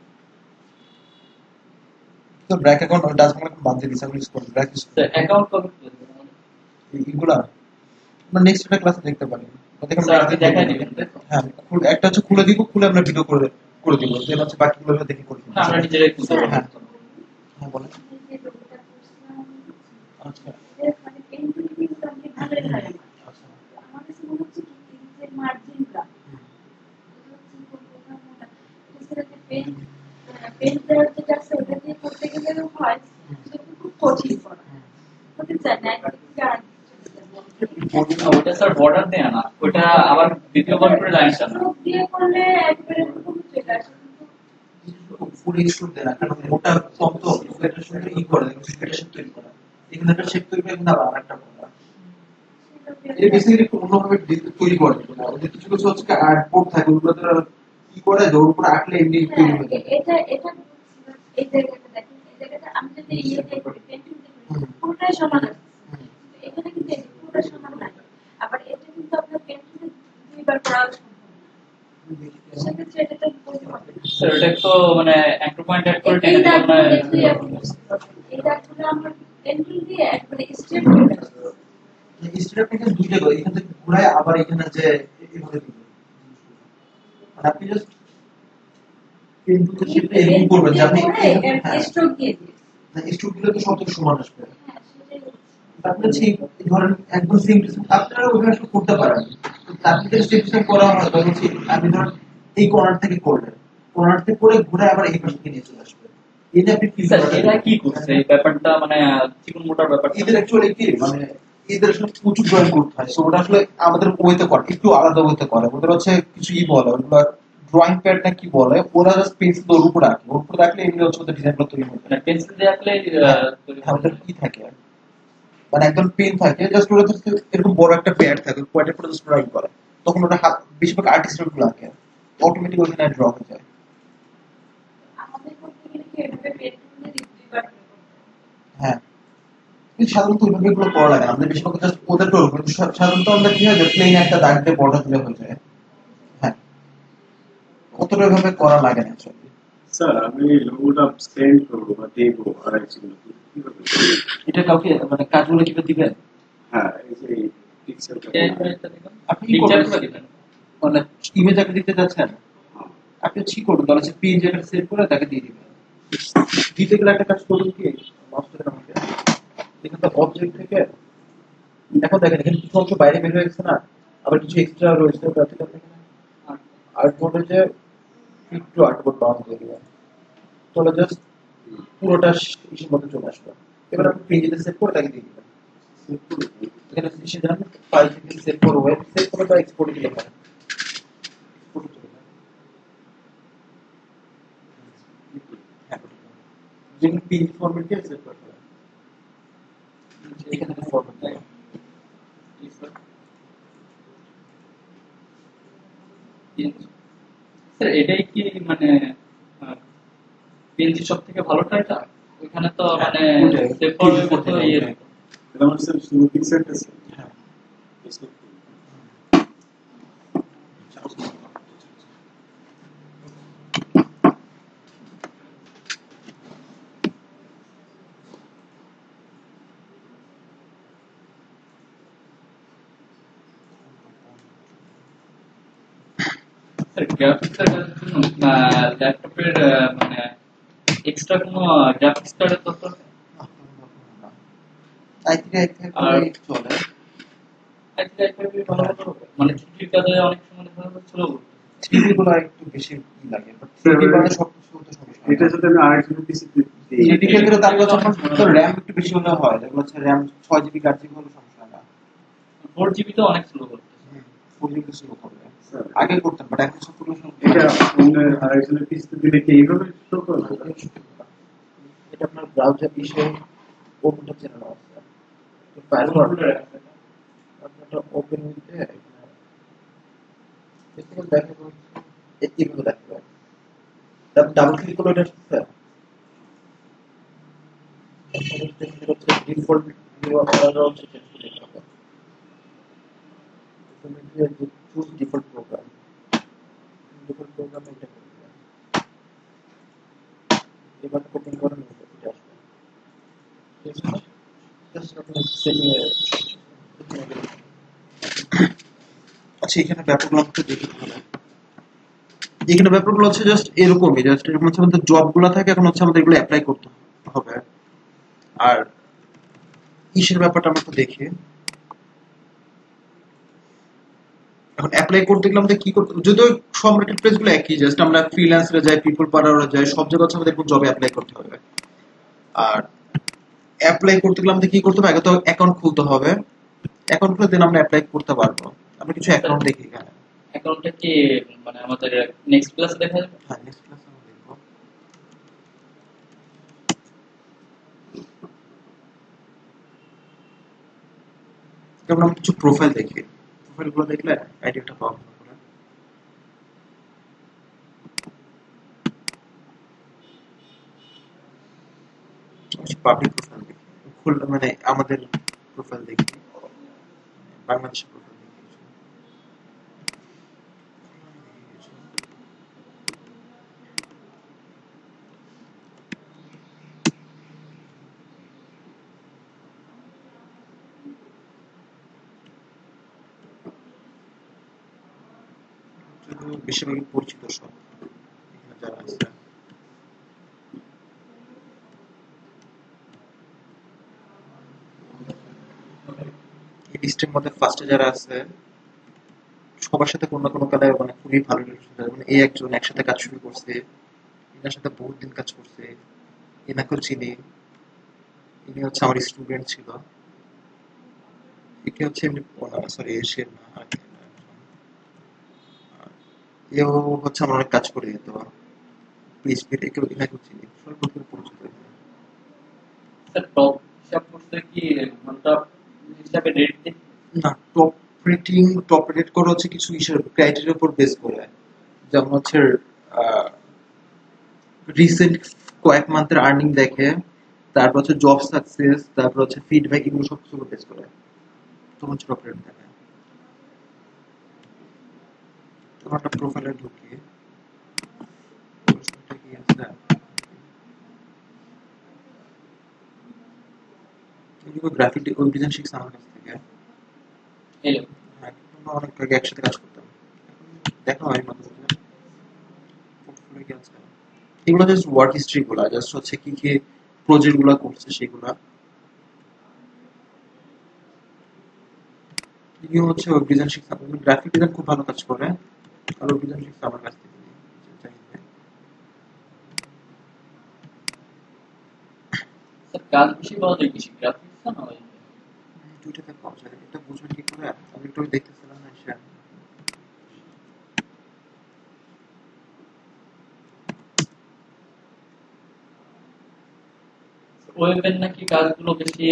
তো ব্র্যাক অ্যাকাউন্ট ডাচ বাংলা এখন বাদ দিয়ে দিচ্ছে, আমি ইউজ করি ব্র্যাক ইউজ করি। স্যার অ্যাকাউন্ট কবে খুলবেন? এইগুলা আমরা নেক্সট একটা ক্লাসে দেখতে পারি। দেখুন স্যার আপনি দেখাই দিবেন তাই তো? হ্যাঁ, একটা হচ্ছে খুলে দিব, খুলে আমরা ভিডিও করে করে দিব, যে হচ্ছে বাকিগুলো দেখে করে দিব। না, আমরা নিজেরাই খুলতে পারবো। হ্যাঁ, হ্যাঁ বলেন। আচ্ছা, আচ্ছা। ঠিক করা হতে চায় না ওটা স্যার বর্ডার দেয়া না, ওটা আবার দ্বিতীয়বার করে লাইন টানা। দিয়ে করলে একবারে পুরো চলে আসে ফুল এক্সট্রুড দেয় না, কারণ মোটা কম তো এটার সঙ্গে ই করে এটা শেপ তৈরি করা, এখানে একটা শেপ তৈরি করে না আরেকটা করা, এটা বেসিক্যালি একটু অন্যভাবে তৈরি করে না, ওদের কিছু কিছু হচ্ছে আর্ট বোর্ড থাকে ওগুলো তো কি করে ওর উপর আঁকলে এমনি তৈরি হয়ে যায়। এটা এটা এই জায়গাটা দেখেন, এই জায়গাটা আমি যদি ইয়েতে করি পেন্টিং করি পুরোটাই সমান আছে, এখানে কিন্তু পুরোটা সমান না, আবার এটা কিন্তু আপনার পেন্টিং দুইবার করা সেক্ষেত্রে এটা তো বুঝতে পারবেন স্যার এটা তো মানে একটু পয়েন্ট অ্যাড করে টেনে এইটা দিলে আপনার এইটা আসলে আমরা পেন্টিং দিয়ে একবারে স্টেপ করে স্ট্রেপ থেকে দুইটা করে এখান থেকে ঘুরায় আবার এখানে যে এভাবে দিবে, মানে আপনি জাস্ট পেন্টুকে শেপটা এরকম করবেন যে আপনি স্ট্রোক দিয়ে দিই স্ট্রোক দিলে তো সব সমান আসবে, আপনি সেই ধরেন একদম সেম আপনারা ওইভাবে আসলে করতে পারেন, আপনি যদি স্টেপ করা হয় তখন আপনি ধরেন এই কর্নার থেকে করলেন, কর্নার থেকে করে ঘুরে আবার এই পাশ থেকে নিয়ে চলে আসবে, এটা আপনি ফিল স্যার করতে এটা কি করছে এই ব্যাপারটা, মানে চিকন মোটার ব্যাপার। এদের অ্যাকচুয়ালি কি মানে এদের আসলে প্রচুর ড্রয়িং করতে হয়, সো ওটা আসলে আমাদের ওয়েতে করে একটু আলাদা ওয়েতে করে, ওদের হচ্ছে কিছু ই বলে ওগুলো ড্রয়িং প্যাড না কি বলে, ওরা জাস্ট পেন্সিল ওর উপর রাখে, ওর উপর রাখলে এমনি হচ্ছে ওদের ডিজাইনগুলো তৈরি হয়ে যায়। পেন্সিল দিয়ে আঁকলে ওদের কি থাকে মানে একদম পেন থাকে, জাস্ট ওরা জাস্ট এরকম বড় একটা প্যাড থাকে, প্যাডের পরে জাস্ট ড্রয়িং করে, তখন ওটা হাত বেশিরভাগ আর্টিস্টরা গুলো আঁকে, অটোমেটিক ওখানে ড্র হয়ে যায়। আমাদের করতে গেলে কি এভাবে পেন্টিং দিয়ে দুইবার করে হ্যাঁ কিন্তু সাধারণত ওইভাবে এগুলো করা লাগে না, আমাদের বেশিরভাগ জাস্ট ওদের করবো, কিন্তু সাধারণত আমরা কি হয় যে প্লেন একটা দাগ দিয়ে বর্ডার দিলে হয়ে যায়। হ্যাঁ অতটা ভাবে করা লাগে না আসলে। স্যার আমি লোগোটা সেন্ড করবো বা দেবো আর একজনকে কিভাবে করবো? এটা কাউকে মানে কাজগুলো কিভাবে দিবেন? হ্যাঁ এই যে পিক্সেলটা আপনি কি করবেন মানে ইমেজ আগে দিতে যাচ্ছেন, আপনি ঠিক করবেন তাহলে পেজ একটা সেভ করে তাকে দিয়ে দিবেন, দিতে গেলে একটা কাজ করুন কি মাস্টার আমাকে এখানে তো অবজেক্ট থেকে এখন দেখেন এখানে কিছু অংশ বাইরে বের হয়ে গেছে না, আবার কিছু এক্সট্রা রয়েছে তাতে আপনি আর্টবোর্ডে যে একটু আর্টবোর্ড বাউন্ড দিয়ে দিবেন, তাহলে জাস্ট পুরোটা ইসের মধ্যে চলে আসবে, এবার আপনি পেজে সেভ করে তাকে দিয়ে দিবেন, এখানে ইসে দেন ফাইল থেকে সেভ করে ওয়েব সেভ করে বা এক্সপোর্ট দিলে পারেন, এক্সপোর্ট চলে যাবে। হ্যাঁ যেমন পিএনজি ফরম্যাট দিয়ে সেভ করতে হবে, এখানে ফরম্যাট দেয় স্যার এটাই কি মানে পিএনজি সব থেকে ভালো টাইটা, ওইখানে তো মানে সেভ করবে মতো ইয়ে আমার স্যার শুধু পিক্সেলটা স্যার হ্যাঁ গ্রাফিক্সের জন্য ল্যাপটপের মানে এক্সট্রা কোনো গ্রাফিক্স কার্ডের দরকার নেই? চলে মানে ছুটির কাজে অনেক সময় স্লো করতে থ্রিডি গুলো একটু বেশি লাগে, বাট থ্রিডি বাদে সবকিছু তো সমস্যা এটা যদি আমি আরেকজন পিসি দিই থ্রিডি ক্ষেত্রে তার কাছে তো র্যাম একটু বেশি হলে হয়, যেগুলো হচ্ছে র্যাম 6 জিবি 8 জিবি হলে সমস্যা না, 4 জিবি তো অনেক স্লো করতে 4 জিবি স্লো করবে, আগে করতাম বাট এখন সব এটা অন্য আরেকজনের পিসি দিলে কি এইভাবে শো করবে? এটা আপনার ব্রাউজার বিষয়ে ওপেনটা চ্যানেল আছে, ফাইল আপনারটা ওপেন হইতে এখানে দেখা যাচ্ছে এইভাবে দেখতে পাবেন, ডাবল ক্লিক করলে এটা হচ্ছে default choose default program, default program এটা করতে এবার ওপেন করেন এটা আসবে, আচ্ছা এখানে ব্যাপারগুলো আমাকে দেখতে হবে, এখানে ব্যাপারগুলো হচ্ছে জাস্ট এরকমই, জাস্ট এরকম হচ্ছে আমাদের জব গুলো থাকে, এখন হচ্ছে আমাদের এগুলো অ্যাপ্লাই করতে হবে, আর ইসের ব্যাপারটা আমরা একটু দেখি, এখন অ্যাপ্লাই করতে গেলে আমাদের কি করতে হবে, যদিও সব মার্কেট প্লেস গুলো একই, জাস্ট আমরা ফ্রিল্যান্সারে যাই, পিপল পাওয়ারে যাই, সব জায়গায় হচ্ছে আমাদের জবে অ্যাপ্লাই করতে হবে, আর অ্যাপ্লাই করতে গেলে আমাদের কি করতে হবে? আগে তো অ্যাকাউন্ট খুলতে হবে। অ্যাকাউন্ট খুলে দেন আমরা অ্যাপ্লাই করতে পারবো। আমরা কিছু অ্যাকাউন্ট দেখি এখানে। অ্যাকাউন্টটা কি মানে আমাদের নেক্সট ক্লাসে দেখা যাবে? হ্যাঁ, নেক্সট ক্লাসে আমরা দেখবো। যেমন আমরা কিছু প্রোফাইল দেখি, প্রোফাইল গুলো দেখলে আইডিয়াটা পাওয়া যাবে। পাবলিক প্রোফাইল দেখি, মানে আমাদের প্রোফাইল দেখি, বাংলাদেশের প্রোফাইল দেখি। বেশিরভাগই পরিচিত সব এখানে যারা আছে। এই লিস্টের মধ্যে ফার্স্টে যারা আছে সবার সাথে কোনো না কোনো কালে মানে খুবই ভালো রিলেশন। যেমন এই একজন একসাথে কাজ শুরু করছে, এনার সাথে বহুত দিন কাজ করছে, এনাকেও চিনি, ইনি হচ্ছে আমার স্টুডেন্ট ছিল। এটি হচ্ছে এমনি সরি এশিয়ান না, আরেকজন। এও হচ্ছে আমার অনেক কাজ করে যেত, পিএইচপি একেও এনাকেও চিনি, সবাই প্রথমে পরিচিত। স্যার টপ হিসাব করতে কি ঘন্টা হিসাবে রেট দিই? না, টপ রেট করা হচ্ছে কিছু হিসেবে ক্রাইটেরিয়ার উপর বেস করে। যেমন হচ্ছে রিসেন্ট কয়েক মান্থের আর্নিং দেখে, তারপর হচ্ছে জব সাকসেস, তারপর হচ্ছে ফিডব্যাক, এগুলো সব কিছু বেস করে তখন হচ্ছে টপ রেট দেখে। তখন একটা প্রোফাইলে ঢুকি, প্রশ্নটা কি আছে, গ্রাফিক ডিজাইন শিখছে আমার কাছ থেকে। এলো হ্যাঁ, আমরা অনেক আগে একসাথে কাজ করতাম, দেখা হয় মাঝে মাঝে। পোর্টফোলিও কি আছে? এগুলো জাস্ট ওয়ার্ক হিস্ট্রি গুলা, জাস্ট হচ্ছে কি কি প্রজেক্ট গুলা করছে সেগুলা। ইনি হচ্ছে ওয়েব ডিজাইন শিখছে, গ্রাফিক ডিজাইন খুব ভালো কাজ করে, আর ওয়েব ডিজাইন শিখছে আমার কাছ থেকে। স্যার কাজ বেশি পাওয়া যায় কিসে, গ্রাফিক্স না ওই দুইটাতে পাওয়া যায়, এটা বুঝবেন কি করে? আমি একটু দেখতেছিলাম না সে। ওয়েবের নাকি কাজগুলো বেশি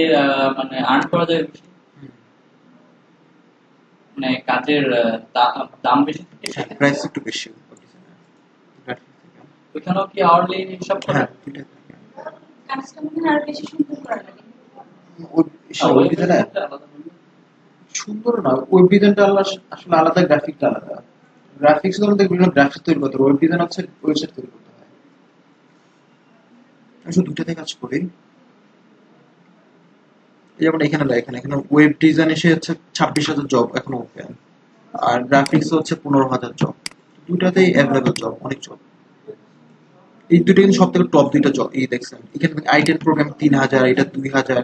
মানে আর্ন করা যায় বেশি, মানে কাজের দাম বেশি থাকে সেখানে? প্রাইস একটু বেশি ওইখানেও কি আওয়ারলি হিসাব করে? হ্যাঁ, দুইটাই থাকে। কাজটা মনে হয় আরো বেশি সুন্দর করা লাগে। ওয়েব ডিজাইন সুন্দর না, ওয়েব ডিজাইনটা আসলে আলাদা, গ্রাফিকটা আলাদা। গ্রাফিক্স তো আমাদের বিভিন্ন গ্রাফিক্স তৈরি করতে হয়, ওয়েব ডিজাইন হচ্ছে ওয়েবসাইট তৈরি করতে হয়। আমি শুধু দুটাতে কাজ করি। যেমন এখানে দেখেন, এখানে ওয়েব ডিজাইন এসে হচ্ছে 26,000 জব এখন ওপেন, আর গ্রাফিক্স হচ্ছে 15,000 জব। দুটাতেই অ্যাভেলেবল জব, অনেক জব। এই দুটো কিন্তু সব থেকে টপ দুইটা জব। এই দেখছেন এখানে আইটেল প্রোগ্রাম 3,000, এটা 2,000,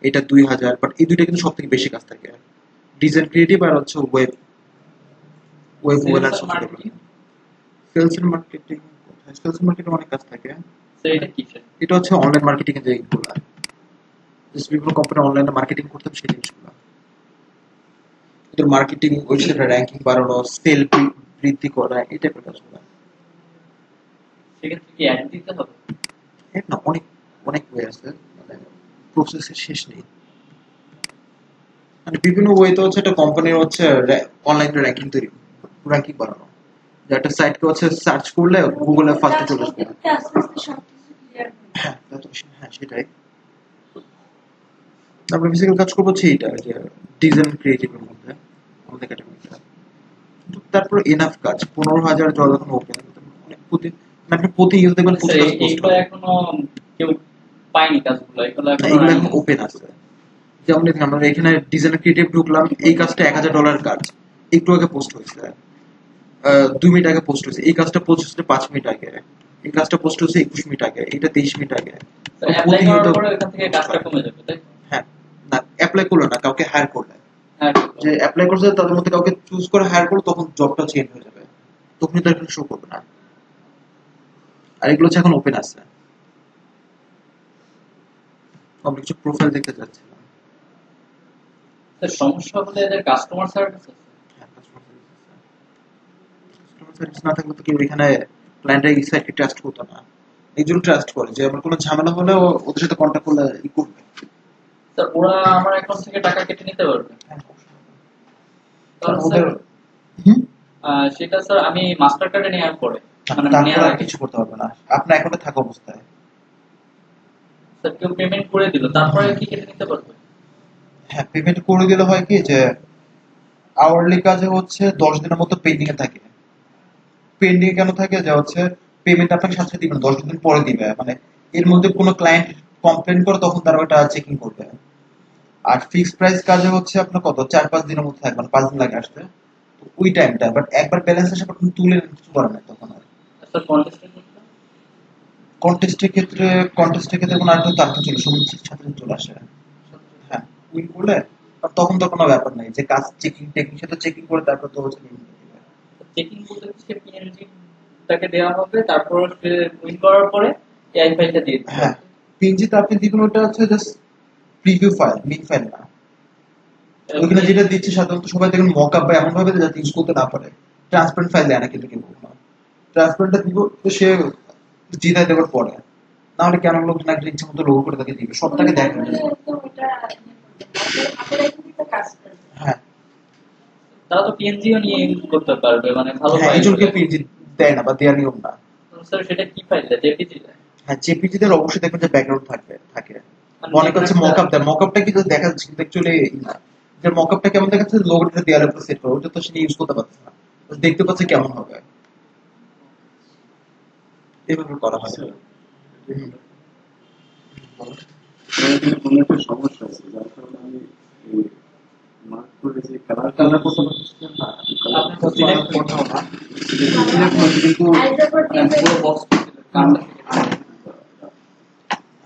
এটা 2,000, বাট এই দুইটা কিন্তু সব থেকে বেশি কাজ থাকে। ডিজাইন ক্রিয়েটিভ আর হচ্ছে ওয়েব ওয়েলার software. Sales and marketing, sales and marketing অনেক কাজ থাকে। স্যার এটা কি স্যার? এটা হচ্ছে অনলাইন মার্কেটিং এর যেগুলো, জাস্ট বিভিন্ন কোম্পানি অনলাইনে মার্কেটিং করতে হবে সেই জিনিসগুলো। এদের মার্কেটিং, ওয়েবসাইটের র্যাঙ্কিং বাড়ানো, সেল বৃদ্ধি করা, এই টাইপের কাজগুলো। সেক্ষেত্রে কি অ্যাড দিতে হবে? এর না অনেক অনেক ওয়ে আছে, মানে প্রসেসের শেষ নেই। মানে বিভিন্ন ওয়েতে হচ্ছে একটা কোম্পানির হচ্ছে অনলাইনে র্যাঙ্কিং বাড়ানো, যে একটা সাইটকে হচ্ছে সার্চ করলে গুগলে ফার্স্টে চলে আসবে। আস্তে আস্তে সবকিছু ক্লিয়ার হ্যাঁ, হ্যাঁ সেটাই। আমরা ফিজিক্যাল কাজ করবো হচ্ছে এইটা, যে ডিজাইন ক্রিয়েটিভের মধ্যে আমাদের ক্যাটাগরিটা। কিন্তু তারপর এনাফ কাজ, 15,000 জল এখন ওপেন, অনেক মানে আপনি প্রতি ইউজ দেখবেন স্যার 50 পোস্ট এইগুলো এখনো কেউ পায়নি কাজগুলো, এগুলো এগুলো এখন এখনো ওপেন আছে। যেমন দেখেন আমরা এখানে ডিজাইন ক্রিয়েটিভ ঢুকলাম, এই কাজটা $1,000 কাজ, একটু আগে পোস্ট হয়েছে, 2 মিনিট আগে পোস্ট হয়েছে। এই কাজটা পোস্ট হচ্ছে 5 মিনিট আগে, এই কাজটা পোস্ট হচ্ছে 21 মিনিট আগে, এটা 23 মিনিট আগে। অ্যাপ্লাই করার পরে ওখান থেকে কাজটা কমে যাবে, তাই? হ্যাঁ, না অ্যাপ্লাই করলো না, কাউকে হায়ার করলে, হ্যাঁ যে অ্যাপ্লাই করছে তাদের মধ্যে কাউকে চুজ করে হায়ার করলো, তখন জবটা চেঞ্জ হয়ে যাবে, তখনই তার শো করবে না। আর এগুলো হচ্ছে এখন ওপেন আছে। আমরা কিছু প্রোফাইল দেখতে চাচ্ছিলাম। সমস্যা হলে এদের কাস্টমার সার্ভিস আছে। হ্যাঁ, কাস্টমার সার্ভিস না থাকলে তো কেউ এখানে ক্লায়েন্টের এই সাইটকে ট্রাস্ট করতো না। একজন ট্রাস্ট করে যে আমার কোনো ঝামেলা হলে ওদের সাথে কন্ট্যাক্ট করলে ই করবে। স্যার ওরা আমার অ্যাকাউন্ট থেকে টাকা কেটে নিতে পারবে? হ্যাঁ, তাহলে ওদের স্যার, সেটা স্যার আমি মাস্টার কার্ডে নেওয়ার পরে মানে তারপর নেওয়ার আর আগে কিছু করতে হবে না, আপনার অ্যাকাউন্টে থাকা অবস্থায়। স্যার কেউ পেমেন্ট করে দিল তারপরে কি কেটে নিতে পারবে? হ্যাঁ, পেমেন্ট করে দিলে হয় কি যে আওয়ারলি কাজে হচ্ছে 10 দিনের মতো পেন্ডিং এ থাকে। পেন্ডিং কেন থাকে যে হচ্ছে পেমেন্ট আপনাকে সাথে দিবেন, 10 দিন পরে দিবে, মানে এর মধ্যে কোনো ক্লায়েন্ট কমপ্লেন করে তখন তারা ওটা চেকিং করবে। আর ফিক্সড প্রাইস কাজে হচ্ছে আপনার কত 4-5 দিনের মধ্যে থাকবে, 5 দিন লাগে আসতে। তো ওই টাইমটা বাট একবার ব্যালেন্স আসে আপনি তুলে কিছু করেন না তখন। আর স্যার কন্টেস্টের কন্টেস্টের ক্ষেত্রে কোনো আরেকটু তাড়াতাড়ি চলে, সময় সাথে চলে আসে। হ্যাঁ, উইন করলে আর তখন তো কোনো ব্যাপার নাই যে কাজ চেকিং সাথে চেকিং করে তারপর তো হচ্ছে payment দিবে। চেকিং করতে হচ্ছে পিএনজি তাকে দেওয়া হবে, তারপর সে উইন করার পরে এআই ফাইলটা দিয়ে দিবে। হ্যাঁ, পিএনজিতে আপনি দিবেন ওটা হচ্ছে just preview file, main file না। ওইখানে যেটা দিচ্ছে সাধারণত সবাই দেখুন মকআপ বা এমন ভাবে যাতে ইউজ করতে না পারে। ট্রান্সপারেন্ট ফাইল দেয় না কিন্তু কেউ কখনো। ট্রান্সপারেন্টটা দিব তো সে জিতাই দেওয়ার পরে, না হলে কেন লোক না ইচ্ছে মতো লোগো করে তাকে দিবে, সবটাকে দেখে না। তো ওটা আপনারা কিন্তু কাজ করেন। হ্যাঁ তারা তো পিএনজিও নিয়ে ইউজ করতে পারবে, মানে ভালো হ্যাঁ, ফাইল। একজনকে পিএনজি দেয় না বা দেওয়ার নিয়ম না। স্যার সেটা কি ফাইল দেয়? জেপিজি দেয়? হ্যাঁ, জেপিজি দের অবশ্যই দেখবেন যে ব্যাকগ্রাউন্ড থাকে। মানে অনেক হচ্ছে মকআপ দেয়, মকআপটা কিন্তু দেখা যাচ্ছে কিন্তু অ্যাকচুয়ালি না। যে মকআপটা কেমন দেখাচ্ছে, লোগোটা দেওয়ালের উপর সেট করে, ওটা তো সে ইউজ করতে পারছে না, দেখতে পাচ্ছে কেমন হবে, এভাবে করা হয়। কোনো একটা সমস্যা আছে যার কারণে আমি মার্ক করে যে কালার কালার করতে পারতেছেন না, আপনি তো সিলেক্ট করতে হবে না, কিন্তু মানে পুরো বক্স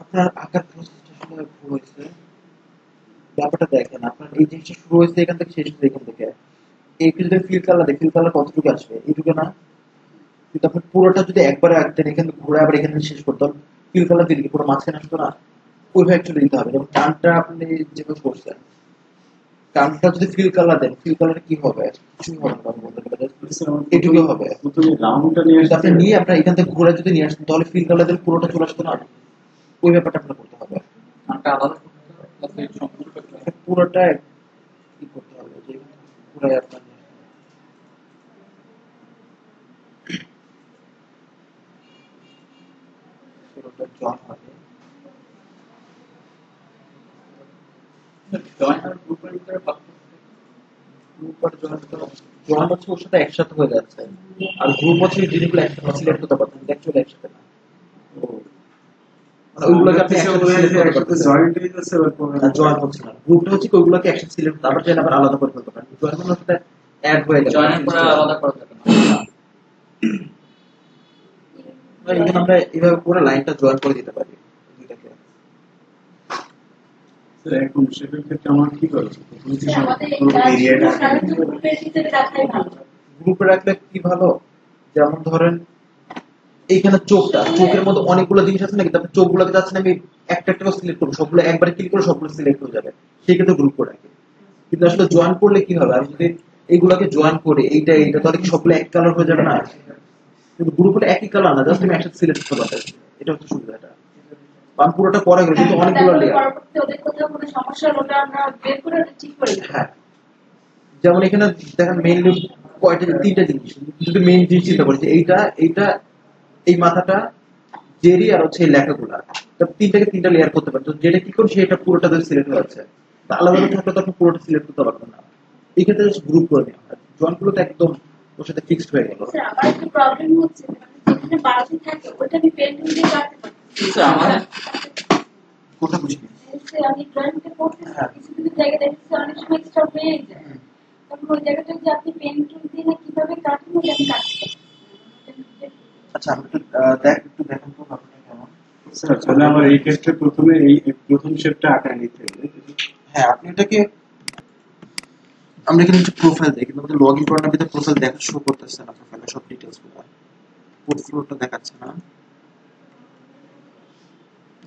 আপনার আঁকার প্রসেসটা আসলে ভুল হয়েছে। ব্যাপারটা দেখেন, আপনার এই জিনিসটা শুরু হয়েছে এখান থেকে, শেষ হয়েছে এখান থেকে। এই যদি ফিল কালার দেয়, ফিল কালার কতটুকু আসবে? এইটুকু না? কিন্তু আপনি পুরোটা যদি একবারে আঁকতেন, এখান থেকে ঘুরে আবার এখান থেকে শেষ করতাম, ফিল কালার দিলে কি পুরো মাঝখানে আসতো না? ওইভাবে একটু দিতে হবে। যেমন কানটা আপনি যেভাবে করছেন, কানটা যদি ফিল কালার দেন, ফিল কালার কি হবে? কিছুই হবে না, বলতে গেলে এটুকু হবে। প্রথমে রাউন্ডটা নিয়ে কিন্তু আপনি নিয়ে আপনার এখান থেকে ঘুরে যদি নিয়ে আসতেন, তাহলে ফিল কালার দিলে পুরোটা চলে আসতো না? ওই ব্যাপারটা আপনার করতে হবে। নামটা আলাদা করতে হবে, তাতে সম্পূর্ণ পুরোটা কি করতে হবে যে পুরো আপনার পুরোটা জয়েন হবে। জয়েন আর গ্রুপের ভিতরে ভাগ করতে হবে। গ্রুপ আর জয়েন হচ্ছে ওর সাথে একসাথে হয়ে যাচ্ছে, আর গ্রুপ হচ্ছে এই জিনিসগুলো একসাথে সিলেক্ট করতে পারছেন, অ্যাকচুয়ালি একসাথে না। মানে ওইগুলোকে আপনি একসাথে সিলেক্ট করতে পারছেন, জয়েন্ট হয়ে যাচ্ছে আর জয়েন হচ্ছে না। গ্রুপটা হচ্ছে কি ওইগুলোকে একসাথে সিলেক্ট, তারপর চাইলে আবার আলাদা করে ফেলতে পারেন। জয়েন হওয়ার সাথে অ্যাড হয়ে গেল, জয়েনের পরে আলাদা করা যাবে না। এখানে আমরা এইভাবে পুরো লাইনটা জয়েন করে দিতে পারি দুইটাকে। এখন সেটার ক্ষেত্রে আমার কি করা উচিত? আমাদের পুরো এরিয়াটা গ্রুপের ভিতরে রাখাই ভালো। গ্রুপে রাখলে কি ভালো, যেমন ধরেন এইখানে চোখের মধ্যে অনেকগুলো জিনিস আছে না, কিন্তু আপনি চোখগুলোকে যাচ্ছেন আমি একটা একটা সিলেক্ট করবো, সবগুলো একবারে ক্লিক করে সবগুলো সিলেক্ট হয়ে যাবে, সেই ক্ষেত্রে গ্রুপ করে রাখি। কিন্তু আসলে জয়েন করলে কি হবে, আমি যদি এইগুলোকে জয়েন করে এইটা তাহলে কি সবগুলো এক কালার হয়ে যাবে না? কিন্তু গ্রুপ হলে একই কালার না, জাস্ট আমি একসাথে সিলেক্ট করতে পারতেছি, এটা হচ্ছে সুবিধাটা। আমি পুরোটা করা গেল কিন্তু অনেকগুলো লেয়ার। পরবর্তীতে ওদের কোথাও কোনো সমস্যা হলে ওটা আমরা বের করে ওটা ঠিক করে দিই। হ্যাঁ, যেমন এখানে দেখেন মেইনলি কয়টা, 3টা জিনিস। যদি মেইন জিনিস চিন্তা করি যে এইটা এই মাথাটা জেরি আর হচ্ছে এই লেখাগুলা, তিনটাকে 3টা লেয়ার করতে পারতো, যেটা কি করছে এটা পুরোটা ধরে সিলেক্ট হয়ে যাচ্ছে। আলাদা থাকলে তো আপনি পুরোটা সিলেক্ট করতে পারবেন না। এই ক্ষেত্রে গ্রুপ করে নেওয়া, জয়েন গুলো তো একদম ওর সাথে ফিক্সড হয়ে গেল। স্যার আমার একটু প্রবলেম হচ্ছে, যেখানে বাড়তি থাকে ওটা আমি পেন্টিং দিয়ে কাটতে পারছি। স্যার আমাদের কোনটা বুঝলি? আমি ড্রয়িংটা করতেছি, কিছু কিছু জায়গায় দেখছি অনেক সময় এক্সট্রা হয়ে যায়, তখন ওই জায়গাটা যে আপনি পেন্টিং দিয়ে না কিভাবে কাটেন ওটা আমি কাটতে পারছি। আচ্ছা, আমি একটু দেখেন তো ব্যাপারটা কেমন। স্যার তাহলে আমার এই ক্ষেত্রে প্রথমে এই প্রথম শেপটা আঁকায় নিতে হবে। হ্যাঁ, আপনি এটাকে আমরা এখানে একটা প্রোফাইল দেখি, কিন্তু আমাদের লগ ইন করার ভিতরে প্রোফাইল দেখা শো করতেছে না, প্রোফাইলের সব ডিটেইলস গুলো পোর্টফোলিওটা দেখাচ্ছে না।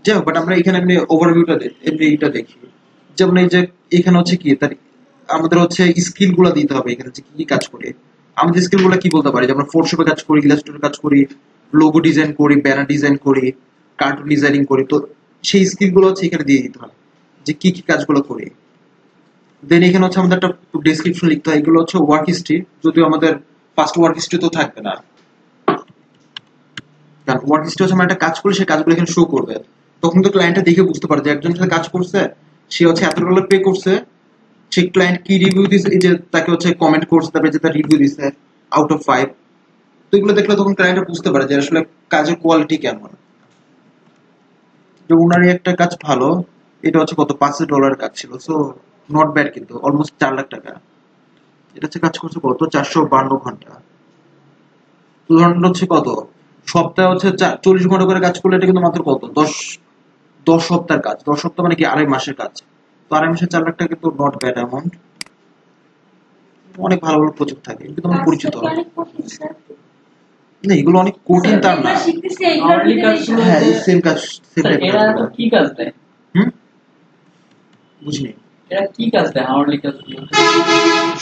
যাই হোক, বাট আমরা এখানে এমনি ওভারভিউটা এমনি এটা দেখি, যেমন এই যে এখানে হচ্ছে কি তার আমাদের হচ্ছে স্কিল গুলা দিতে হবে, এখানে হচ্ছে কি কি কাজ করে আমাদের স্কিল গুলা কি বলতে পারি, যে আমরা ফটোশপে কাজ করি, ইলাস্ট্রেটরে কাজ করি, লোগো ডিজাইন করি, ব্যানার ডিজাইন করি, কার্টুন ডিজাইনিং করি, তো সেই স্কিল গুলো হচ্ছে এখানে দিয়ে দিতে হয় যে কি কি কাজগুলো করি। দেন এখানে হচ্ছে আমাদের একটা ডেসক্রিপশন লিখতে হয়, এগুলো হচ্ছে ওয়ার্ক হিস্ট্রি, যদিও আমাদের ফার্স্ট ওয়ার্ক হিস্ট্রি তো থাকবে না, কারণ ওয়ার্ক হিস্ট্রি হচ্ছে আমরা একটা কাজ করি, সেই কাজগুলো এখানে শো করবে, তখন তো ক্লায়েন্টটা দেখে বুঝতে পারে যে একজন সাথে কাজ করছে, সে হচ্ছে এত ডলার পে করছে, সেই ক্লায়েন্ট কি রিভিউ দিছে, এই যে তাকে হচ্ছে কমেন্ট করছে, তারপরে যে তার রিভিউ দিছে আউট অফ 5, তো এগুলো দেখলে তখন ক্লায়েন্ট বুঝতে পারে যে আসলে কাজের কোয়ালিটি কেমন। যে ওনারই একটা কাজ ভালো, এটা হচ্ছে কত $500 কাজ ছিল, সো নট ব্যাড, কিন্তু অলমোস্ট 4 লাখ টাকা। এটা হচ্ছে কাজ করছে কত 452 ঘন্টা, তো ধরেন হচ্ছে কত সপ্তাহে হচ্ছে 40 ঘন্টা করে কাজ করলে, এটা কিন্তু মাত্র কত 10 সপ্তাহের কাজ, 10 সপ্তাহ মানে কি 2.5 মাসের কাজ, তো 2.5 মাসে 4 লাখ টাকা কিন্তু নট ব্যাড অ্যামাউন্ট। অনেক ভালো ভালো প্রজেক্ট থাকে, কিন্তু আমার পরিচিত কাজটা কি অনেক কঠিন স্যার? না, এগুলো অনেক কঠিন তার না। যেগুলো শিখতেছি এইগুলোর hourly ভিতরে কাজগুলো হ্যাঁ, এই সেম কাজ, সেম স্যার টাইপের এরা তো কাজগুলো। কি কাজ দেয়? হুম, বুঝিনি। এরা কি কাজ দেয় hourly কাজগুলো?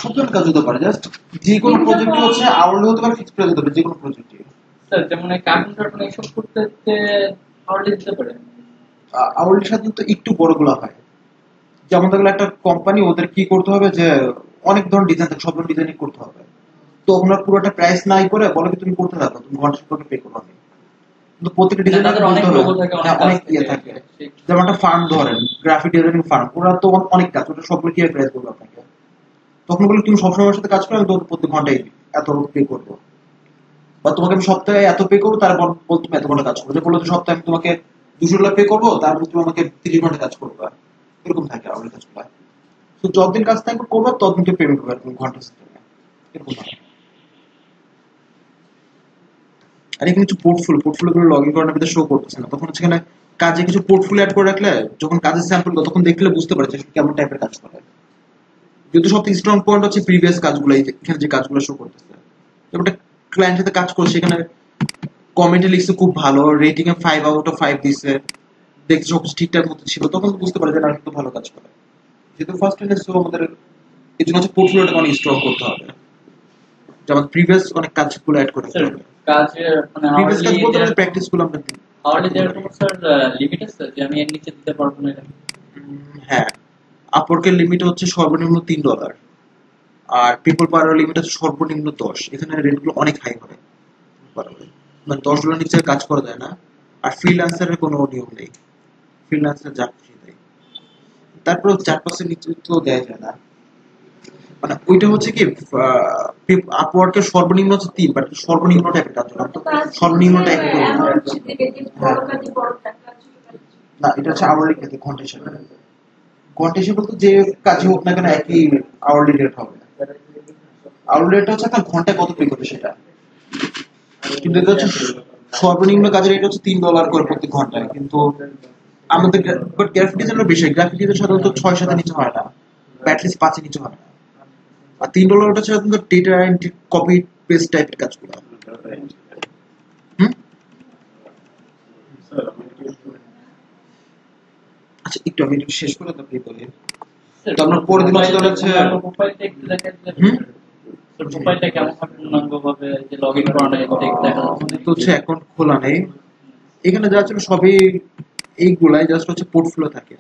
সব ধরনের কাজ হতে পারে, জাস্ট যে কোনো প্রজেক্টই হচ্ছে আওয়ারলি হতে পারে, ফিক্সড প্রাইস হতে পারে, যে কোনো প্রজেক্টই। স্যার যেমন এই কার্টুন টার্টুন এইসব করতে hourly দিতে পারে? আওয়ারলি সাধারণত একটু বড়গুলো হয়, যেমন দেখলে একটা কোম্পানি, ওদের কি করতে হবে যে অনেক ধরনের ডিজাইন থাকে, সব ধরনের ডিজাইনিং করতে হবে, তো ওনার পুরোটা প্রাইস নাই করে বলে কি তুমি করতে থাকো, তুমি ঘন্টা হিসেবে পে করো আমি, কিন্তু প্রত্যেকটা না, ডিজাইন তাদের অনেক বলতে হবে। লোগো থাকে, অনেক হ্যাঁ, কাজ অনেক ইয়ে থাকে। থাকে, যেমন একটা ফার্ম ধরেন, গ্রাফিক ডিজাইনিং ফার্ম, ওরা তো অনেক কাজ, ওটা সবগুলো কি প্রাইস করবে আপনাকে, তখন বলে তুমি সবসময় আমার সাথে কাজ করো, আমি তোমাকে প্রতি ঘন্টায় এত পে করবো, বা তোমাকে আমি সপ্তাহে এত পে করবো, তারপর বল তুমি এত ঘন্টা কাজ করবো, যে বললো যে সপ্তাহে আমি তোমাকে $200 পে করবো, তারপর তুমি আমাকে 30 ঘন্টা কাজ করবে, এরকম থাকে আমাদের কাজগুলো। তো যতদিন কাজ থাকবে করবে, ততদিন তুমি পেমেন্ট করবে তুমি ঘন্টা সিস্টেমে, এরকম হয়। আর এখানে কিছু পোর্টফোলিও গুলো লগ ইন করার ভিতরে শো করতেছে না, তখন হচ্ছে এখানে কাজে কিছু পোর্টফোলিও অ্যাড করে রাখলে, যখন কাজের স্যাম্পল তখন দেখলে বুঝতে পারে যে কেমন টাইপের কাজ করে। যেহেতু সবথেকে স্ট্রং পয়েন্ট হচ্ছে প্রিভিয়াস কাজগুলো, এখানে যে কাজগুলো শো করতেছে, যেমন একটা ক্লায়েন্ট সাথে কাজ করছে, এখানে কমেন্টে লিখছে খুব ভালো, রেটিং এ 5/5 দিছে, দেখতে সব ঠিকঠাক মতো ছিল, তখন তো বুঝতে পারে যে না, একটু ভালো কাজ করে। যেহেতু ফার্স্ট টাইম, সো আমাদের এই জন্য হচ্ছে পোর্টফোলিওটা অনেক স্ট্রং করতে হবে, যেমন প্রিভিয়াস অনেক কাজগুলো অ্যাড করতে স্যার হবে। কাজের মানে প্রিভিয়াস কাজ hourly বলতে দেওয়ার প্র্যাকটিস গুলো আমরা hourly দেওয়ার কোনো স্যার লিমিট আছে যে আমি এর নিচে দিতে পারবো না এরকম? হ্যাঁ, আপওয়ার্কের লিমিট হচ্ছে সর্বনিম্ন $3, আর পিপল পাওয়ার লিমিট হচ্ছে সর্বনিম্ন 10। এখানে রেটগুলো অনেক হাই হয়, মানে $10 নিচে কাজ করা যায় না। আর ফ্রিল্যান্সারের কোনো নিয়ম নেই, ফ্রিল্যান্সার যা খুশি দেয়, তারপর 4% নিচে তো দেয়া যায় না, মানে ওইটা হচ্ছে কি আপওয়ার্কের সর্বনিম্ন হচ্ছে 3, বাট সর্বনিম্ন টাইপের কাজ না, তো সর্বনিম্ন টাইপের অ্যামাউন্ট থেকে যে বড় কাজে বড় টাকা, ছোট কাজে ছোট টাকা। না, এটা হচ্ছে আওয়ারলি ক্ষেত্রে, ঘন্টা হিসেবে। ঘন্টা হিসেবে বলতে যে কাজই হোক না কেন একই আওয়ারলি রেট হবে। আওয়ারলি রেট হচ্ছে আপনার ঘন্টায় কত পে করবে সেটা, কিন্তু এটা হচ্ছে সর্বনিম্ন কাজের রেট হচ্ছে $3 করে প্রতি ঘন্টায়, কিন্তু আমাদের বাট গ্রাফিক ডিজাইনের বেশি, গ্রাফিক ডিজাইন সাধারণত 6-7 নিচে হয় না, বা অ্যাটলিস্ট 5 নিচে হয় না। আর $3 হচ্ছে সাধারণত ডেটা এন্ট্রি, কপি পেস্ট টাইপের কাজগুলো। হুম, আচ্ছা একটু আমি একটু শেষ করে তারপরে বলি। তো আমরা পরের দিন হচ্ছে প্রোফাইলটা একটু দেখেন যে হুম, প্রোফাইলটা কেমন ভাবে পূর্ণাঙ্গ ভাবে যে লগ ইন করানো যায় দেখা আমাদের তো হচ্ছে অ্যাকাউন্ট খোলা নেই, এখানে যা ছিল সবই এইগুলাই, জাস্ট হচ্ছে পোর্টফোলিও থাকে,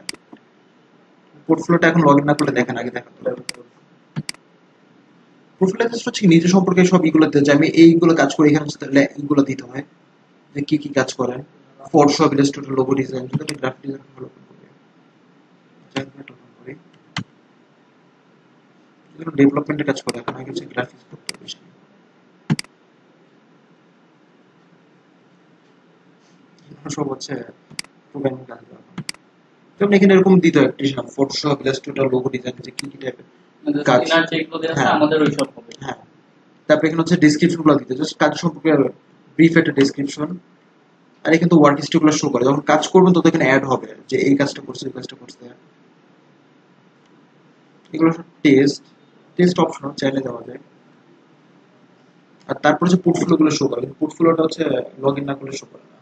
পোর্টফোলিওটা এখন লগ ইন না করলে দেখেন, আগে দেখা প্রোফাইলে জাস্ট হচ্ছে নিজের সম্পর্কে সব এগুলো দিতে, যে আমি এইগুলো কাজ করি, এখানে হচ্ছে তাহলে এইগুলো দিতে হয় যে কি কি কাজ করেন, ফটোশপ, ইলাস্ট্রেটর, লোগো ডিজাইন, যদি আমি গ্রাফিক ডিজাইন ভালো করি, ডেভেলপমেন্টের কাজ করে, এখন আগে হচ্ছে গ্রাফিক্স করতে হবে বেশি। এখন সব হচ্ছে প্রোগ্রামিং কাজ করা, যেমন এখানে এরকম দিতে হয় একটা ফটোশপ, ইলাস্ট্রেটর, লোগো ডিজাইন, যে কি কি টাইপের কাজ। সিনার যেগুলো দেওয়া আছে হ্যাঁ। আমাদের ওই সব হবে। হ্যাঁ, তারপরে এখানে হচ্ছে ডেসক্রিপশন গুলো দিতে, জাস্ট কাজ সম্পর্কে ব্রিফ একটা ডেসক্রিপশন। আর এখানে তো ওয়ার্ক হিস্ট্রি গুলো শো করে, যখন কাজ করবেন তত এখানে অ্যাড হবে যে এই কাজটা করছে, এই কাজটা করছে। এগুলো সব টেস্ট অপশন চাইলে দেওয়া যায়। আর তারপর হচ্ছে পোর্টফোলিও গুলো শো করে, পোর্টফোলিওটা হচ্ছে লগ ইন না করলে শো করে না।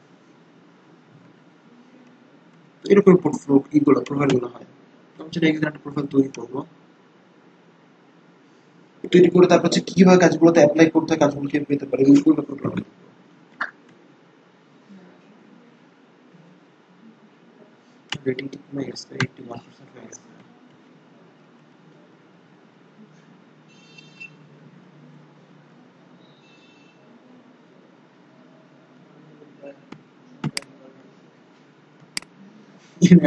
তো এরকম পোর্টফোলিও এইগুলো প্রোফাইল গুলো হয়। তো আমি সেটা এক্সাম্পল প্রোফাইল তৈরি করবো, তৈরি করে তারপর হচ্ছে কিভাবে কাজগুলোতে অ্যাপ্লাই করতে হয়, কাজগুলো কিভাবে পেতে পারে এইগুলো প্রোগ্রাম। রেটিং তো কমে গেছে, 81% হয়ে গেছে।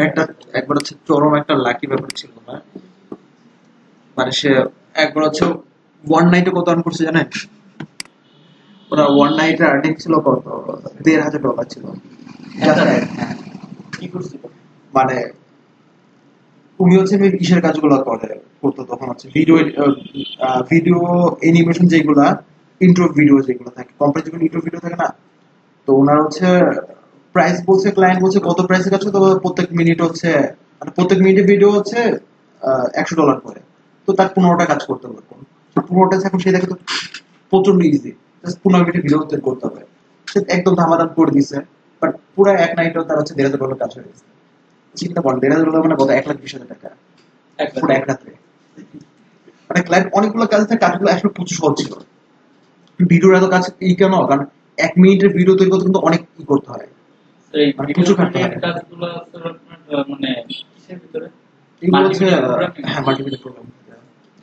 একটা একবার হচ্ছে চরম একটা লাকি ব্যাপার ছিল না, মানে সে একবার হচ্ছে ওয়ান নাইটে কত আর্ন করছে জানেন? ওরা ওয়ান নাইটের আর্নিং ছিল কত, $1,500 ছিল। Just এক, হ্যাঁ। কি করছিল? মানে উনি হচ্ছে কিসের কাজগুলো করতো তখন হচ্ছে ভিডিও অ্যানিমেশন যেগুলা, ইন্ট্রো ভিডিও যেগুলো থাকে কোম্পানি যখন ইন্ট্রো ভিডিও থাকে না, তো ওনার হচ্ছে প্রাইস বলছে, ক্লায়েন্ট বলছে কত প্রাইসের কাছে, তো প্রত্যেক মিনিট হচ্ছে মানে প্রত্যেক মিনিটে ভিডিও হচ্ছে $100 করে, তো তার 15টা কাজ করতে হবে। 15টা এখন সে দেখে তো প্রচন্ড ইজি, জাস্ট 15 মিনিটে ভিডিও করতে হবে, সে একদম ধামাধাম করে দিছে। বাট পুরো এক নাইটও তার হচ্ছে $1,500 কাজ হয়ে গেছে। চিন্তা করেন $1,500 মানে কত, 1,20,000 টাকা পুরো এক রাত্রে। মানে ক্লায়েন্ট অনেকগুলো কাজ থাকে, কাজগুলো আসলে প্রচুর সহজ ছিল। ভিডিওর এত কাজ এই কেন, কারণ 1 মিনিটের ভিডিও তৈরি করতে কিন্তু অনেক ই করতে হয়, তো এই মানে ভিডিও প্রচুর খাটতে হয়। কাজগুলো আসলে আপনার মানে কিসের ভিতরে? এগুলো হচ্ছে Multimedia programming? হ্যাঁ মাল্টিমিডিয়া প্রোগ্রাম,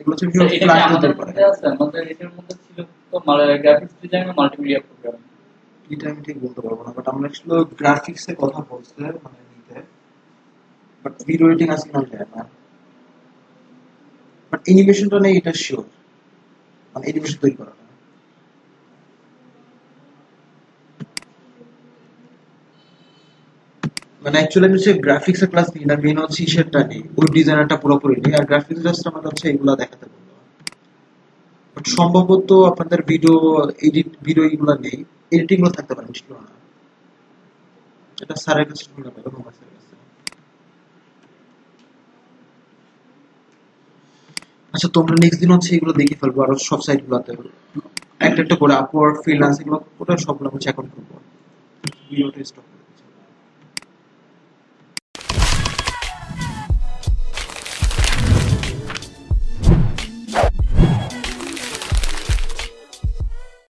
এগুলো হচ্ছে তো এটা কি ফ্ল্যাশ আমাদের তৈরি করে। মধ্যে আছে? আমাদের এটার মধ্যে ছিল তো গ্রাফিক্স ডিজাইন ও মাল্টিমিডিয়া প্রোগ্রামিং। এটা আমি ঠিক বলতে পারবো না, বাট আমরা আসলে গ্রাফিক্স এর কথা বলছি মানে নিতে, বাট ভিডিও এডিটিং আছে কিনা জানি না। বাট অ্যানিমেশনটা নেই এটা শিওর, মানে অ্যানিমেশন তৈরি করা না। মানে অ্যাকচুয়ালি আমি হচ্ছে গ্রাফিক্স এর ক্লাস নিই না, মেন হচ্ছে ইসেরটা নেই, ওয়েব ডিজাইনারটা পুরোপুরি নেই, আর গ্রাফিক্স জাস্ট আমাদের হচ্ছে এগুলো দেখাতে বলবো। বাট সম্ভবত আপনাদের ভিডিও এগুলো নেই, এডিটিং গুলো থাকতে পারে, ছিল না। এটা স্যারের কাছে শুনলাম, এরকম স্যারের কাছে। আচ্ছা তোমরা নেক্সট দিন হচ্ছে এগুলো দেখে ফেলবো, আর সব সাইট গুলোতে একটা একটা করে আপওয়ার্ক, ফ্রিল্যান্স এগুলো ওটা সবগুলো হচ্ছে অ্যাকাউন্ট করবো, ভিডিওটা স্টপ।